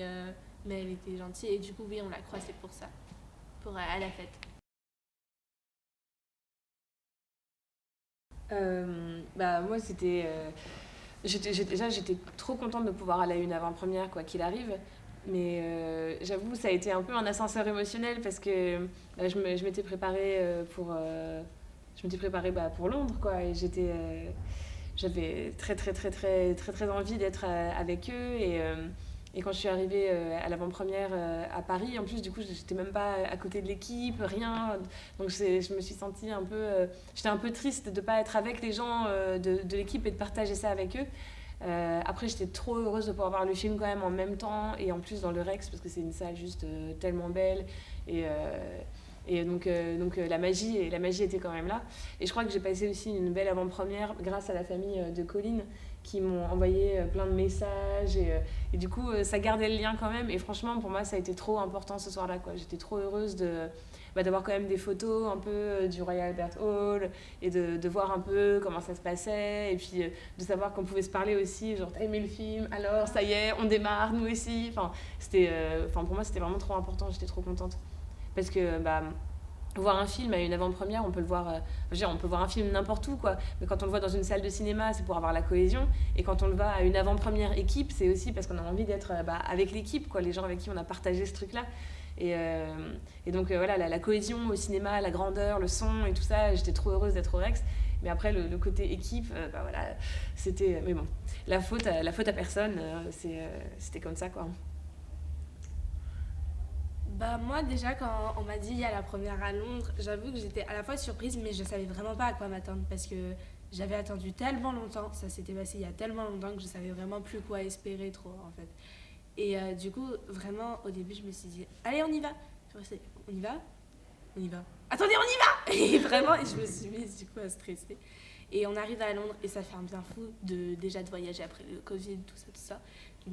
elle était gentille et du coup, oui, on l'a croisée pour ça, à la fête. Moi c'était j'étais trop contente de pouvoir aller à une avant-première quoi qu'il arrive, mais j'avoue ça a été un peu un ascenseur émotionnel parce que je m'étais préparée pour Londres quoi, et j'avais très envie d'être avec eux, et quand je suis arrivée à l'avant-première à Paris, en plus, du coup, j'étais même pas à côté de l'équipe, rien. Donc, je me suis sentie un peu... j'étais un peu triste de ne pas être avec les gens de l'équipe et de partager ça avec eux. Après, j'étais trop heureuse de pouvoir voir le film quand même en même temps, et en plus dans le Rex, parce que c'est une salle juste tellement belle. Et donc la magie était quand même là. Et je crois que j'ai passé aussi une belle avant-première grâce à la famille de Colline, qui m'ont envoyé plein de messages, et du coup ça gardait le lien quand même, et franchement pour moi ça a été trop important ce soir-là quoi. J'étais trop heureuse d'avoir quand même des photos un peu du Royal Albert Hall, et de voir un peu comment ça se passait, et puis de savoir qu'on pouvait se parler aussi, genre t'as aimé le film, alors ça y est on démarre nous aussi, pour moi c'était vraiment trop important, j'étais trop contente parce que voir un film à une avant-première, on peut le voir, on peut voir un film n'importe où quoi, mais quand on le voit dans une salle de cinéma, c'est pour avoir la cohésion, et quand on le voit à une avant-première équipe, c'est aussi parce qu'on a envie d'être avec l'équipe quoi, les gens avec qui on a partagé ce truc là, et donc voilà, la cohésion au cinéma, la grandeur, le son et tout ça, j'étais trop heureuse d'être au Rex. Mais après le côté équipe, voilà, c'était, mais bon, la faute à personne, c'était comme ça quoi. Moi déjà quand on m'a dit il y a la première à Londres, j'avoue que j'étais à la fois surprise, mais je savais vraiment pas à quoi m'attendre parce que j'avais attendu tellement longtemps, ça s'était passé il y a tellement longtemps que je savais vraiment plus quoi espérer trop en fait. Et du coup vraiment au début je me suis dit allez on y va, on y va, attendez on y va. Et vraiment je me suis mise du coup à stresser. Et on arrive à Londres et ça fait un bien fou déjà de voyager après le Covid, tout ça.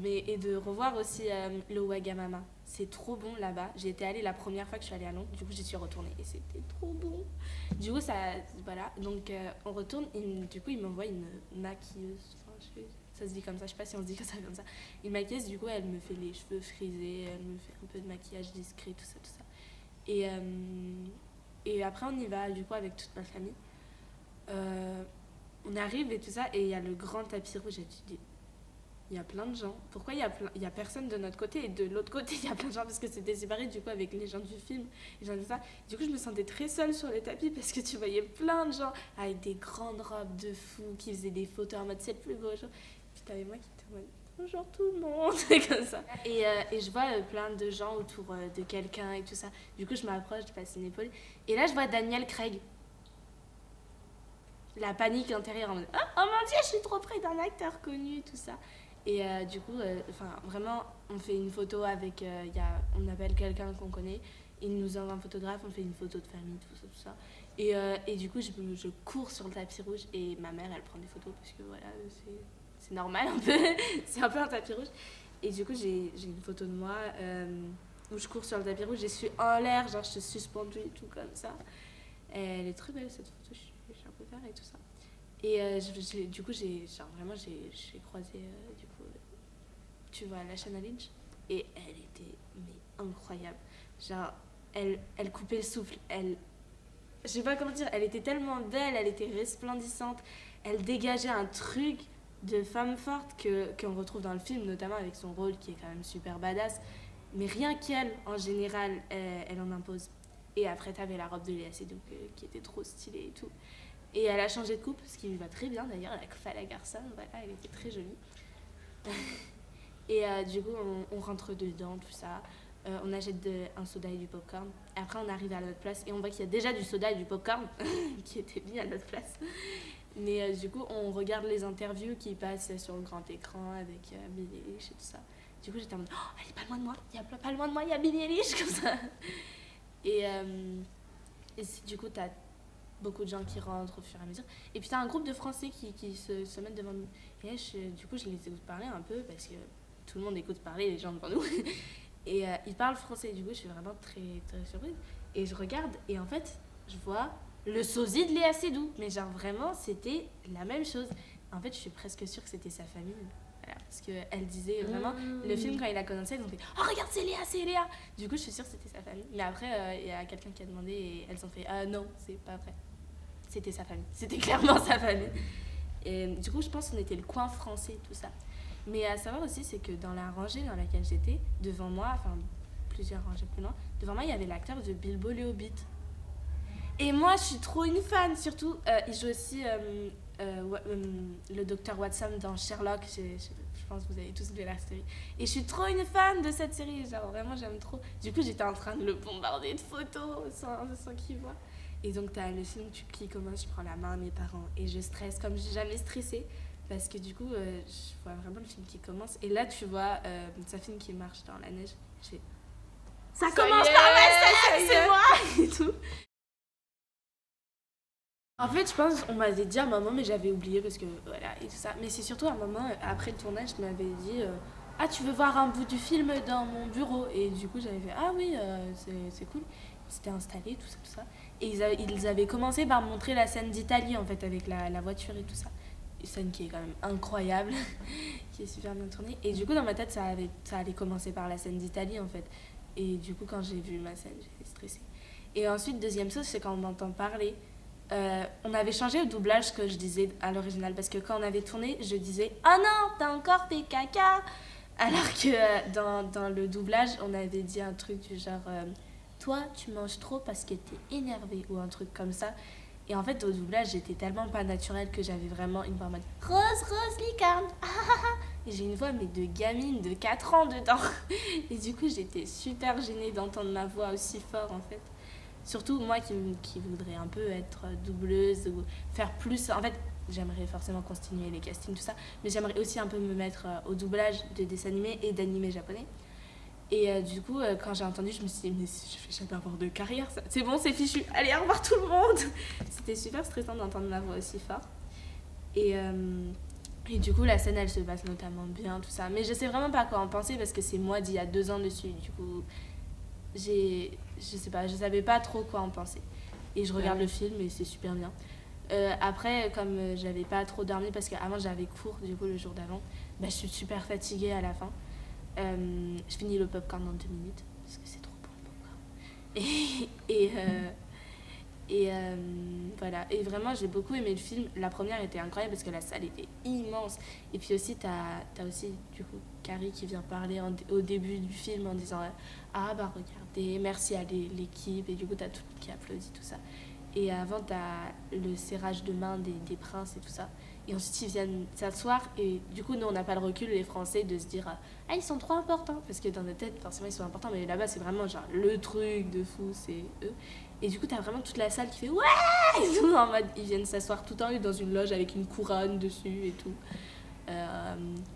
Et de revoir aussi le Wagamama. C'est trop bon là-bas. J'y étais allée la première fois que je suis allée à Londres, du coup j'y suis retournée et c'était trop bon. Du coup voilà, donc on retourne et du coup il m'envoie une maquilleuse, ça se dit comme ça, je sais pas si on se dit que ça comme ça. Une maquilleuse, du coup elle me fait les cheveux frisés, elle me fait un peu de maquillage discret, tout ça. Et après, on y va du coup avec toute ma famille. On arrive et tout ça, et il y a le grand tapis rouge. Et tu dis, il y a plein de gens. Pourquoi il y a personne de notre côté et de l'autre côté, il y a plein de gens parce que c'était séparé du coup avec les gens du film, les gens de ça. Du coup, je me sentais très seule sur le tapis parce que tu voyais plein de gens avec des grandes robes de fous qui faisaient des photos en mode c'est le plus beau jour. Puis t'avais moi qui était en mode bonjour tout le monde, comme ça. Et je vois plein de gens autour de quelqu'un et tout ça. Du coup, je m'approche, je passe une épaule. Et là, je vois Daniel Craig. La panique intérieure en mode oh mon dieu, je suis trop près d'un acteur connu, tout ça. Et du coup, vraiment, on fait une photo avec. On appelle quelqu'un qu'on connaît, il nous envoie un photographe, on fait une photo de famille, tout ça. Et du coup, je cours sur le tapis rouge et ma mère, elle prend des photos parce que voilà, c'est normal un peu. C'est un peu un tapis rouge. Et du coup, j'ai une photo de moi où je cours sur le tapis rouge, je suis en l'air, genre je suis suspendue et tout comme ça. Et elle est très belle cette photo, je suis un peu fière et tout ça. Et du coup, j'ai croisé, du coup, tu vois, Lashana Lynch. Et elle était incroyable. Genre, elle coupait le souffle. Je sais pas comment dire, elle était tellement belle, elle était resplendissante. Elle dégageait un truc de femme forte qu'on retrouve dans le film, notamment avec son rôle qui est quand même super badass. Mais rien qu'elle, en général, elle en impose. Et après, t'avais la robe de Léa Seydoux qui était trop stylée et tout. Et elle a changé de coupe, ce qui lui va très bien d'ailleurs, elle a coupé à la garçon, voilà, elle était très jolie. Et du coup, on rentre dedans, tout ça. On achète un soda et du popcorn. Après, on arrive à notre place et on voit qu'il y a déjà du soda et du popcorn qui étaient mis à notre place. Mais du coup, on regarde les interviews qui passent sur le grand écran avec Billie Eilish et tout ça. Du coup, j'étais en mode, oh, elle est pas loin de moi, pas loin de moi, il y a Billie Eilish, comme ça. Et du coup, t'as beaucoup de gens qui rentrent au fur et à mesure. Et puis t'as un groupe de Français qui se mettent devant nous. Et du coup, je les écoute parler un peu parce que tout le monde écoute parler les gens devant nous. Et ils parlent français. Du coup, je suis vraiment très, très surprise. Et je regarde et en fait, je vois le sosie de Léa Seydoux. Mais genre vraiment, c'était la même chose. En fait, je suis presque sûre que c'était sa famille. Voilà, parce qu'elle disait vraiment, le film quand il a commencé, ils ont fait « Oh regarde, c'est Léa, c'est Léa !» Du coup, je suis sûre que c'était sa famille. Mais après, il y a quelqu'un qui a demandé et elles ont fait « Ah non, c'est pas vrai. » C'était sa famille. C'était clairement sa famille. Et du coup, je pense qu'on était le coin français, tout ça. Mais à savoir aussi, c'est que dans la rangée dans laquelle j'étais, devant moi, enfin plusieurs rangées plus loin, devant moi, il y avait l'acteur de Bilbo le Hobbit. Et moi, je suis trop une fan, surtout, il joue aussi le docteur Watson dans Sherlock. Je pense que vous avez tous vu la série. Et je suis trop une fan de cette série, genre vraiment, j'aime trop. Du coup, j'étais en train de le bombarder de photos sans qu'il voit. Et donc, t'as le film qui commence, je prends la main à mes parents et je stresse comme j'ai jamais stressé. Parce que du coup, je vois vraiment le film qui commence. Et là, tu vois Safine qui marche dans la neige. Je fais, ça commence par ma c'est moi et tout. En fait, je pense qu'on m'avait dit à un moment, mais j'avais oublié parce que voilà, et tout ça. Mais c'est surtout à un moment, après le tournage, je m'avais dit ah, tu veux voir un bout du film dans mon bureau? Et du coup, j'avais fait ah oui, c'est cool. C'était installé, tout ça. Et ils avaient commencé par montrer la scène d'Italie, en fait, avec la voiture et tout ça. Une scène qui est quand même incroyable, qui est super bien tournée. Et du coup, dans ma tête, ça allait commencer par la scène d'Italie, en fait. Et du coup, quand j'ai vu ma scène, j'étais stressée. Et ensuite, deuxième chose, c'est quand on m'entend parler. On avait changé le doublage que je disais à l'original, parce que quand on avait tourné, je disais « Oh non, t'as encore fait caca !» Alors que dans le doublage, on avait dit un truc du genre toi, tu manges trop parce que t'es énervé, ou un truc comme ça. Et en fait, au doublage, j'étais tellement pas naturelle que j'avais vraiment une voix en mode Rose, licorne. Et j'ai une voix mais de gamine de 4 ans dedans. Et du coup, j'étais super gênée d'entendre ma voix aussi fort, en fait. Surtout moi qui voudrais un peu être doubleuse ou faire plus. En fait, j'aimerais forcément continuer les castings, tout ça. Mais j'aimerais aussi un peu me mettre au doublage de dessins animés et d'animés japonais. Et du coup, quand j'ai entendu, je me suis dit, mais je vais jamais avoir de carrière, ça. C'est bon, c'est fichu. Allez, au revoir tout le monde. C'était super stressant d'entendre ma voix aussi fort. Et du coup, la scène, elle se passe notamment bien, tout ça. Mais je sais vraiment pas quoi en penser parce que c'est moi d'il y a 2 ans dessus. Du coup, je sais pas, je savais pas trop quoi en penser. Et je regarde le film et c'est super bien. Après, comme j'avais pas trop dormi parce qu'avant j'avais cours, du coup, le jour d'avant, bah, je suis super fatiguée à la fin. Je finis le popcorn dans 2 minutes parce que c'est trop bon le popcorn. Et voilà. Et vraiment, j'ai beaucoup aimé le film. La première était incroyable parce que la salle était immense. Et puis aussi, t'as aussi, du coup, Carrie qui vient parler au début du film en disant ah, bah regardez, merci à l'équipe. Et du coup, t'as tout le monde qui applaudit, tout ça. Et avant, t'as le serrage de main des princes et tout ça. Et ensuite, ils viennent s'asseoir. Et du coup, nous, on n'a pas le recul, les Français, de se dire ah, ils sont trop importants. Parce que dans notre tête, forcément, ils sont importants. Mais là-bas, c'est vraiment genre le truc de fou, c'est eux. Et du coup, t'as vraiment toute la salle qui fait ouais! Ils sont en mode, ils viennent s'asseoir tout en haut dans une loge avec une couronne dessus et tout.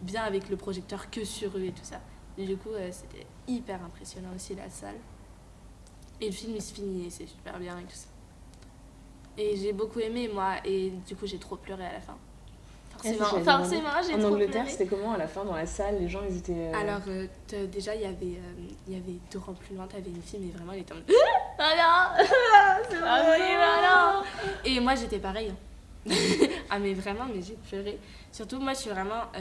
Bien avec le projecteur que sur eux et tout ça. Et du coup, c'était hyper impressionnant aussi la salle. Et le film, il se finit et c'est super bien et tout ça. Et j'ai beaucoup aimé, moi. Et du coup, j'ai trop pleuré à la fin. Forcément, j'ai En trop Angleterre, pleuré. c'était comment à la fin dans la salle? Les gens, ils étaient. Alors, déjà, il y avait 2 rangs plus loin, t'avais une fille, mais vraiment, elle était en mode oh non, c'est pas horrible, non. Et moi, j'étais pareil. Ah, mais vraiment, mais j'ai pleuré. Surtout, moi, je suis vraiment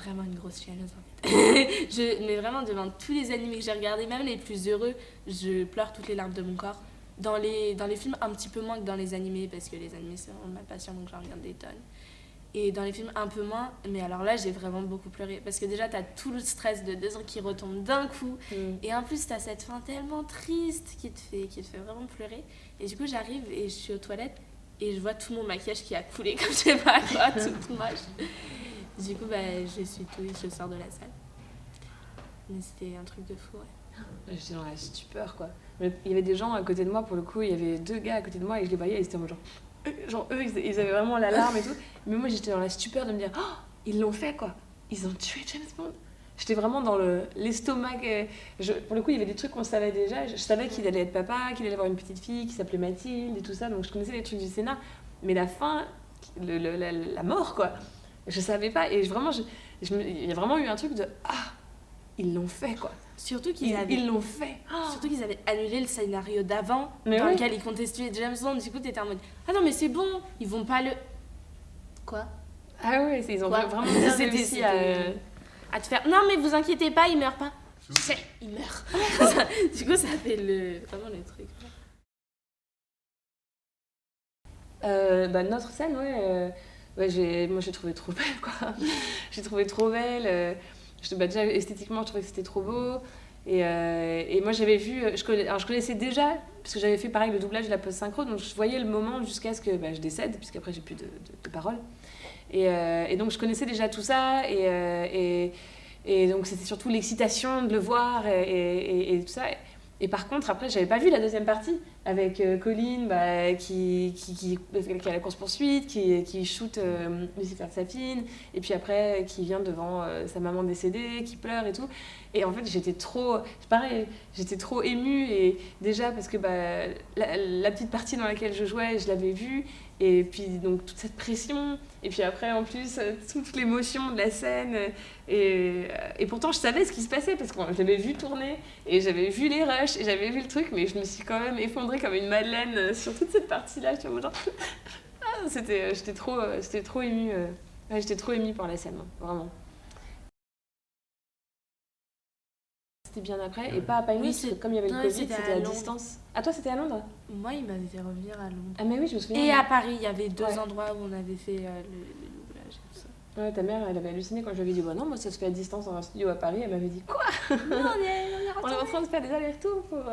une grosse chialeuse, en fait. Mais vraiment, devant tous les animés que j'ai regardés, même les plus heureux, je pleure toutes les larmes de mon corps. Dans les films, un petit peu moins que dans les animés, parce que les animés, c'est vraiment ma passion, donc j'en regarde des tonnes. Et dans les films, un peu moins. Mais alors là, j'ai vraiment beaucoup pleuré. Parce que déjà, t'as tout le stress de 2 ans qui retombe d'un coup. Et en plus, t'as cette fin tellement triste qui te fait vraiment pleurer. Et du coup, j'arrive et je suis aux toilettes. Et je vois tout mon maquillage qui a coulé comme je sais pas quoi, tout moche. Du coup, je sors de la salle. Mais c'était un truc de fou, ouais. J'étais dans la stupeur, quoi. Mais il y avait des gens à côté de moi, pour le coup, il y avait 2 gars à côté de moi et je les voyais, ils étaient en mode genre eux, ils avaient vraiment l'alarme et tout. Mais moi, j'étais dans la stupeur de me dire, oh, ils l'ont fait, quoi. Ils ont tué James Bond. J'étais vraiment dans l'estomac. Pour le coup, il y avait des trucs qu'on savait déjà. Je savais qu'il allait être papa, qu'il allait avoir une petite fille qui s'appelait Mathilde et tout ça. Donc je connaissais les trucs du Sénat. Mais la fin, la mort, quoi, je savais pas. Et vraiment, il y a vraiment eu un truc de ah, ils l'ont fait, quoi. Surtout Ils l'ont fait. Surtout qu'ils avaient annulé le scénario d'avant, Mais dans oui. lequel ils comptaient tuer James Bond. Du coup, t'étais en mode ah non, mais c'est bon, ils vont pas le. Quoi? Ah ouais, ils ont Quoi vraiment bien C'était- réussi à te faire non, mais vous inquiétez pas, il meurt pas. Il meurt. Du coup, ça fait vraiment le truc. Notre scène, moi j'ai trouvé trop belle, quoi. J'ai trouvé trop belle. Déjà esthétiquement, je trouvais que c'était trop beau. Et moi j'avais vu, je connaissais déjà, parce que j'avais fait pareil le doublage de la post-synchro, donc je voyais le moment jusqu'à ce que je décède, puisqu'après j'ai plus de paroles. Et donc je connaissais déjà tout ça, et donc c'était surtout l'excitation de le voir et tout ça. Et par contre, après, j'avais pas vu la deuxième partie avec Colin qui a la course-poursuite, qui shoot Lucifer Safin, et puis après qui vient devant sa maman décédée, qui pleure et tout. Et en fait, j'étais trop émue, et déjà parce que la petite partie dans laquelle je jouais, je l'avais vue, et puis donc toute cette pression, et puis après en plus toute l'émotion de la scène, et pourtant je savais ce qui se passait parce que j'avais vu tourner et j'avais vu les rushs et j'avais vu le truc, mais je me suis quand même effondrée comme une madeleine sur toute cette partie-là, tu vois, genre j'étais trop émue, j'étais trop émue par la scène, vraiment. C'était bien après, et pas à Pinewood, parce que comme il y avait le Covid, c'était à distance. Ah, toi, c'était à Londres? Moi, il m'avait fait revenir à Londres. Ah, mais oui, je me souviens. Et à Paris, il y avait 2 endroits où on avait fait le doublage et tout ça. Ouais, ta mère, elle avait halluciné quand je lui avais dit non, moi ça se fait à distance dans un studio à Paris. Elle m'avait dit quoi? Non, on est en train de faire des allers-retours pour.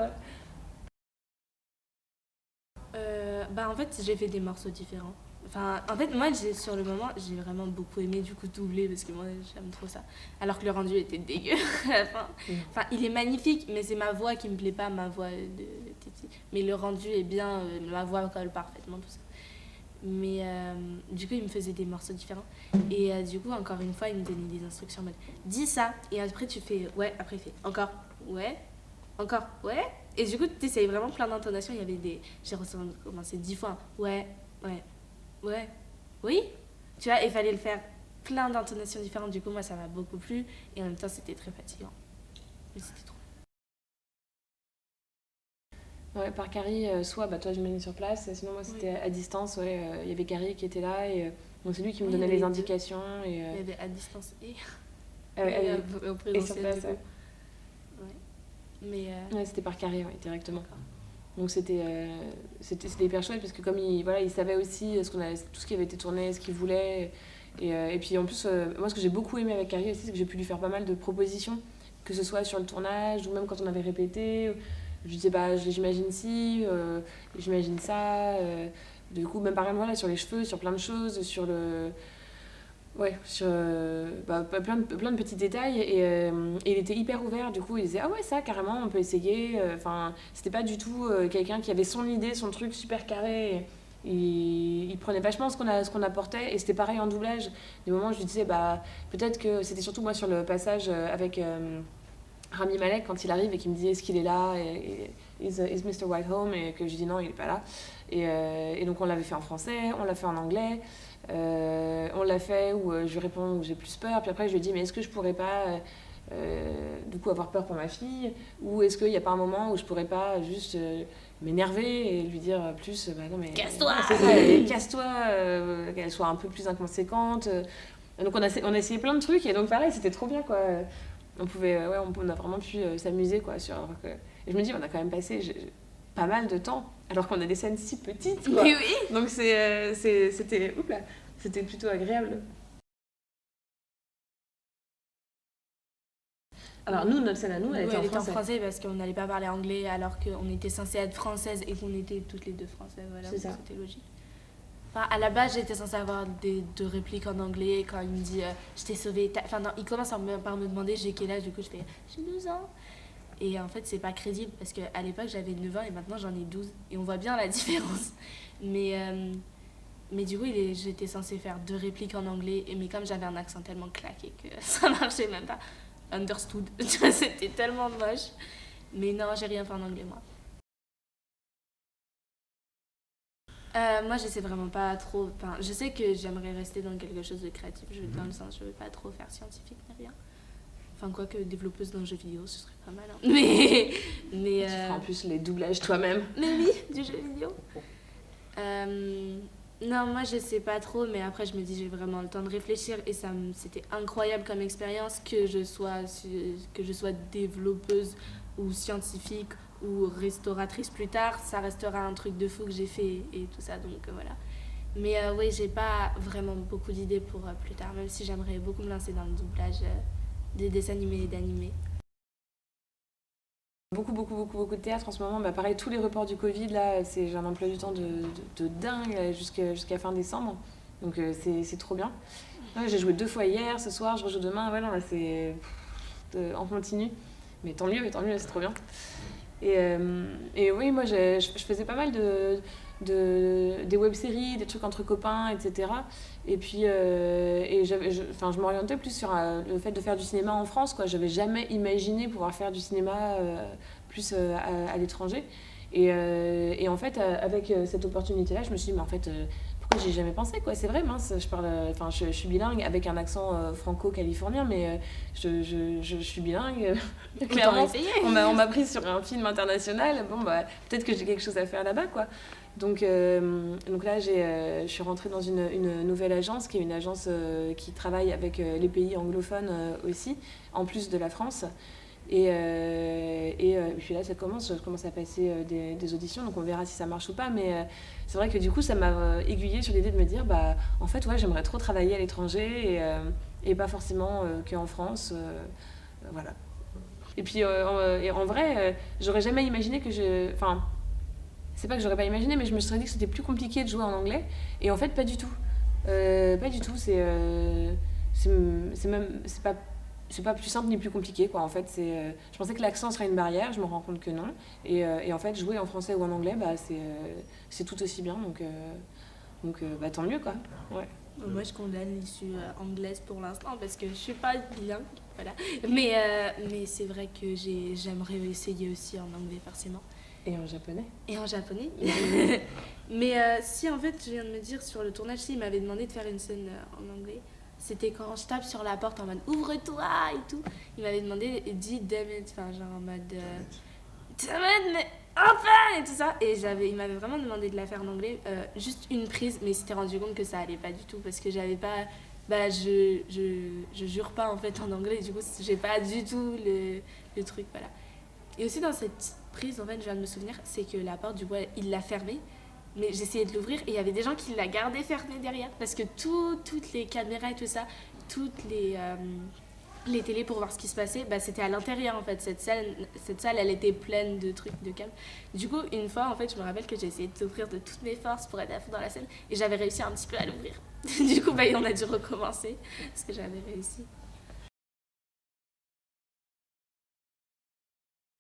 En fait, j'ai fait des morceaux différents. Enfin, en fait, moi, sur le moment, j'ai vraiment beaucoup aimé du coup doubler parce que moi, j'aime trop ça. Alors que le rendu était dégueu à la fin. Enfin, il est magnifique, mais c'est ma voix qui me plaît pas, ma voix de Titi. Mais le rendu est bien, ma voix colle parfaitement, tout ça. Mais du coup, il me faisait des morceaux différents. Et du coup, encore une fois, il me donnait des instructions en mode dis ça. Et après, tu fais ouais. Après, il fait encore ouais. Encore ouais. Et du coup, tu essayes vraiment plein d'intonations. Il y avait j'ai recommencé 10 fois. Ouais. Oui. Tu vois, il fallait le faire plein d'intonations différentes. Du coup, moi, ça m'a beaucoup plu. Et en même temps, c'était très fatigant. Mais c'était trop. Ouais, par Carrie, soit toi je m'ai sur place, sinon moi c'était à distance, il y avait Carrie qui était là, et c'est lui qui me donnait les indications. Il y avait à distance et au présentiel. sur place, ouais. Mais ouais, c'était par Carrie, directement. Donc c'était hyper chouette parce que comme il savait aussi tout ce qui avait été tourné, ce qu'il voulait. Et puis en plus, moi ce que j'ai beaucoup aimé avec Carrie aussi, c'est que j'ai pu lui faire pas mal de propositions, que ce soit sur le tournage ou même quand on avait répété. Je lui disais, j'imagine ci, j'imagine ça. Du coup, même par exemple, voilà, sur les cheveux, sur plein de choses, sur le. Ouais, sur plein de petits détails. Et il était hyper ouvert, du coup, il disait, ah ouais, ça, carrément, on peut essayer. Enfin, c'était pas du tout quelqu'un qui avait son idée, son truc super carré. Il prenait vachement ce qu'on apportait, et c'était pareil en doublage. Des moments où je lui disais, peut-être que c'était surtout moi sur le passage avec Rami Malek, quand il arrive et qu'il me dit est-ce qu'il est là, et is Mr. Whitehome, et que je dis non, il est pas là. Et donc on l'avait fait en français, on l'a fait en anglais, on l'a fait où je lui réponds où j'ai plus peur, puis après je lui dis mais est-ce que je pourrais pas du coup avoir peur pour ma fille, ou est-ce qu'il n'y a pas un moment où je pourrais pas juste m'énerver et lui dire plus non mais casse-toi, casse-toi, qu'elle soit un peu plus inconséquente. Donc on a essayé plein de trucs, et donc pareil, c'était trop bien quoi. On a vraiment pu s'amuser quoi et je me dis on a quand même passé pas mal de temps alors qu'on a des scènes si petites quoi. Mais oui. Donc c'était plutôt agréable. Alors nous, notre scène à nous, elle était en français parce qu'on n'allait pas parler anglais alors qu'on était censé être française et qu'on était toutes les deux françaises. Voilà, c'est ça. C'était logique. Enfin, à la base, j'étais censée avoir deux répliques en anglais quand il me dit je t'ai sauvé. Enfin, non, il commence par me demander j'ai quel âge, du coup je fais j'ai 12 ans. Et en fait, c'est pas crédible parce qu'à l'époque j'avais 9 ans et maintenant j'en ai 12. Et on voit bien la différence. Mais du coup, j'étais censée faire 2 répliques en anglais, mais comme j'avais un accent tellement claqué que ça marchait même pas. Understood. C'était tellement moche. Mais non, j'ai rien fait en anglais, moi. Moi, je sais vraiment pas trop. Enfin, je sais que j'aimerais rester dans quelque chose de créatif. Dans le sens, je veux pas trop faire scientifique ni rien. Enfin, quoique développeuse d'un jeu vidéo, ce serait pas mal. Hein. Mais tu feras en plus les doublages toi-même. Mais oui, du jeu vidéo. Non, moi je sais pas trop, mais après je me dis j'ai vraiment le temps de réfléchir et c'était incroyable comme expérience que je sois développeuse ou scientifique ou restauratrice plus tard, ça restera un truc de fou que j'ai fait et tout ça, donc voilà. Mais oui, j'ai pas vraiment beaucoup d'idées pour plus tard, même si j'aimerais beaucoup me lancer dans le doublage des dessins animés et d'animés. Beaucoup de théâtre en ce moment. Pareil, tous les reports du Covid, là, j'ai un emploi du temps de dingue jusqu'à fin décembre. Donc c'est trop bien. Ouais, j'ai joué 2 fois hier, ce soir, je rejoue demain. Ouais, non, là, c'est en continu. Mais tant mieux, c'est trop bien. Et oui, moi, je faisais pas mal des web-séries, des trucs entre copains, etc. Et puis, je m'orientais plus sur le fait de faire du cinéma en France, quoi. J'avais jamais imaginé pouvoir faire du cinéma plus à l'étranger. Et en fait, avec cette opportunité-là, je me suis dit, mais en fait, pourquoi j'y ai jamais pensé, quoi. C'est vrai, mince, je suis bilingue avec un accent franco-californien, mais je suis bilingue. Clairement, on m'a prise sur un film international. Bon, peut-être que j'ai quelque chose à faire là-bas, quoi. Donc là, je suis rentrée dans une nouvelle agence, qui est une agence qui travaille avec les pays anglophones aussi, en plus de la France. Et puis là, je commence à passer des auditions, donc on verra si ça marche ou pas. Mais c'est vrai que du coup, ça m'a aiguillée sur l'idée de me dire, en fait, ouais, j'aimerais trop travailler à l'étranger et pas forcément qu'en France. Voilà. Et puis, en vrai, j'aurais jamais imaginé que Enfin, c'est pas que j'aurais pas imaginé, mais je me serais dit que c'était plus compliqué de jouer en anglais. Et en fait, pas du tout. Pas du tout. C'est pas plus simple ni plus compliqué, quoi. En fait, je pensais que l'accent serait une barrière, je me rends compte que non. Et en fait, jouer en français ou en anglais, c'est tout aussi bien. Donc tant mieux, quoi. Ouais. Moi, je condamne l'issue anglaise pour l'instant parce que je suis pas bilingue. Voilà. Mais c'est vrai que j'aimerais essayer aussi en anglais, forcément. Et en japonais. Mais si, en fait, je viens de me dire, sur le tournage, il m'avait demandé de faire une scène en anglais. C'était quand je tape sur la porte en mode ouvre-toi et tout. Il m'avait demandé et dit damn it, enfin genre en mode damn it, mais enfin et tout ça. Et il m'avait vraiment demandé de la faire en anglais, juste une prise, mais il s'était rendu compte que ça allait pas du tout parce que j'avais pas. Je jure pas en fait en anglais, du coup j'ai pas du tout le truc, voilà. Et aussi dans cette surprise, en fait, je viens de me souvenir, c'est que la porte, du coup, il l'a fermée. Mais j'essayais de l'ouvrir et il y avait des gens qui la gardaient fermée derrière. Parce que toutes les caméras et tout ça, toutes les télés pour voir ce qui se passait, bah, c'était à l'intérieur en fait. Cette salle, elle était pleine de trucs, de câbles. Du coup, une fois, en fait, je me rappelle que j'ai essayé de l'ouvrir de toutes mes forces pour être à fond dans la scène et j'avais réussi un petit peu à l'ouvrir. Du coup, bah, on a dû recommencer parce que j'avais réussi.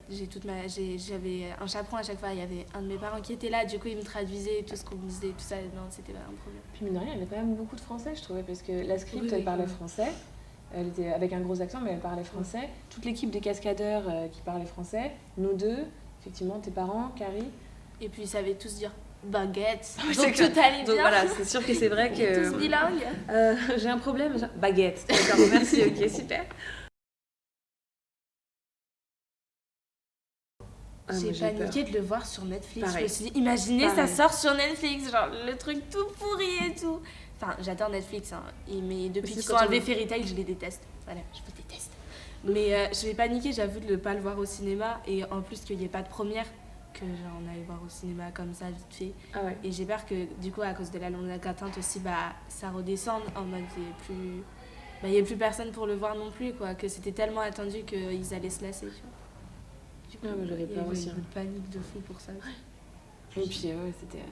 J'avais un chaperon à chaque fois, il y avait un de mes parents qui était là, du coup il me traduisait tout ce qu'on me disait, tout ça, non, c'était pas un problème. Puis mine de rien, il y avait quand même beaucoup de français, je trouvais, parce que la script, Oui, elle parlait oui. français, elle était avec un gros accent, mais elle parlait français. Toute l'équipe des cascadeurs qui parlait français, nous deux, effectivement, tes parents, Carrie. Et puis ils savaient tous dire baguette, Oui, donc c'est tout allait bien. Donc voilà, c'est sûr que c'est vrai On est tous que... bilingues. j'ai un problème, baguette. D'accord, merci, ok, super. Ah, moi, J'ai paniqué de le voir sur Netflix. Pareil. Je me suis dit, imaginez, Pareil. ça sort sur Netflix, genre le truc tout pourri et tout. Enfin, j'adore Netflix, hein. Mais depuis C'est qu'ils quand ont on- enlevé Fairy Tail, je les déteste. Voilà, je les déteste. Mais j'ai paniqué, j'avoue, de ne pas le voir au cinéma. Et en plus, qu'il n'y ait pas de première, que genre, on aille voir au cinéma comme ça, vite fait. Ah ouais. Et j'ai peur que, du coup, à cause de la longue attente aussi, bah, ça redescende en mode, il n'y ait plus personne pour le voir non plus, quoi. Que c'était tellement attendu qu'ils allaient se lasser, tu vois. Du coup, Ah, moi, j'aurais il y peur avait aussi, une panique de fou pour ça. Et puis, ouais, c'était...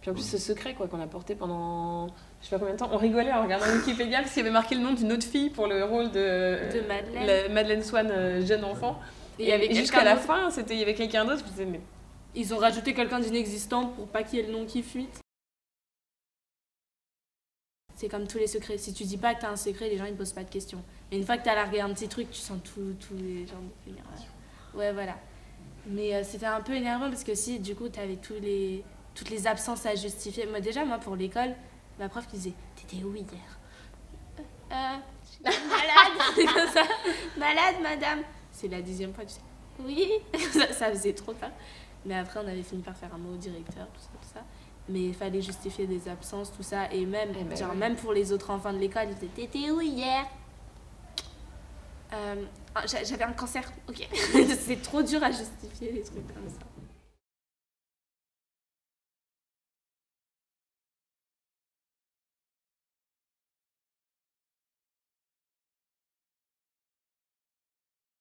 Puis en plus, ce secret quoi, qu'on a porté pendant je sais pas combien de temps, on rigolait en regardant Wikipédia parce qu'il y avait marqué le nom d'une autre fille pour le rôle de Madeleine. Madeleine Swan, jeune enfant. Et il y avait Et jusqu'à la quelqu'un d'autre. fin, il y avait quelqu'un d'autre. Je me disais, mais Ils ont rajouté quelqu'un d'inexistant pour pas qu'il y ait le nom qui fuite. C'est comme tous les secrets. Si tu dis pas que t'as un secret, les gens ils posent pas de questions. Mais une fois que t'as largué un petit truc, tu sens tous les gens venir. Ouais, voilà. Mais c'était un peu énervant parce que si, du coup, t'avais toutes les absences à justifier. Moi, pour l'école, ma prof qui disait « T'étais où hier ?» Je suis malade. Comme ça. Malade, madame. C'est la 10e fois, tu sais. Oui. ça faisait trop peur. Mais après, on avait fini par faire un mot au directeur, tout ça. Mais il fallait justifier des absences, tout ça. Et même, même pour les autres enfants de l'école, ils disaient « T'étais où hier ?» J'avais un cancer, ok. C'est trop dur à justifier les trucs comme ça.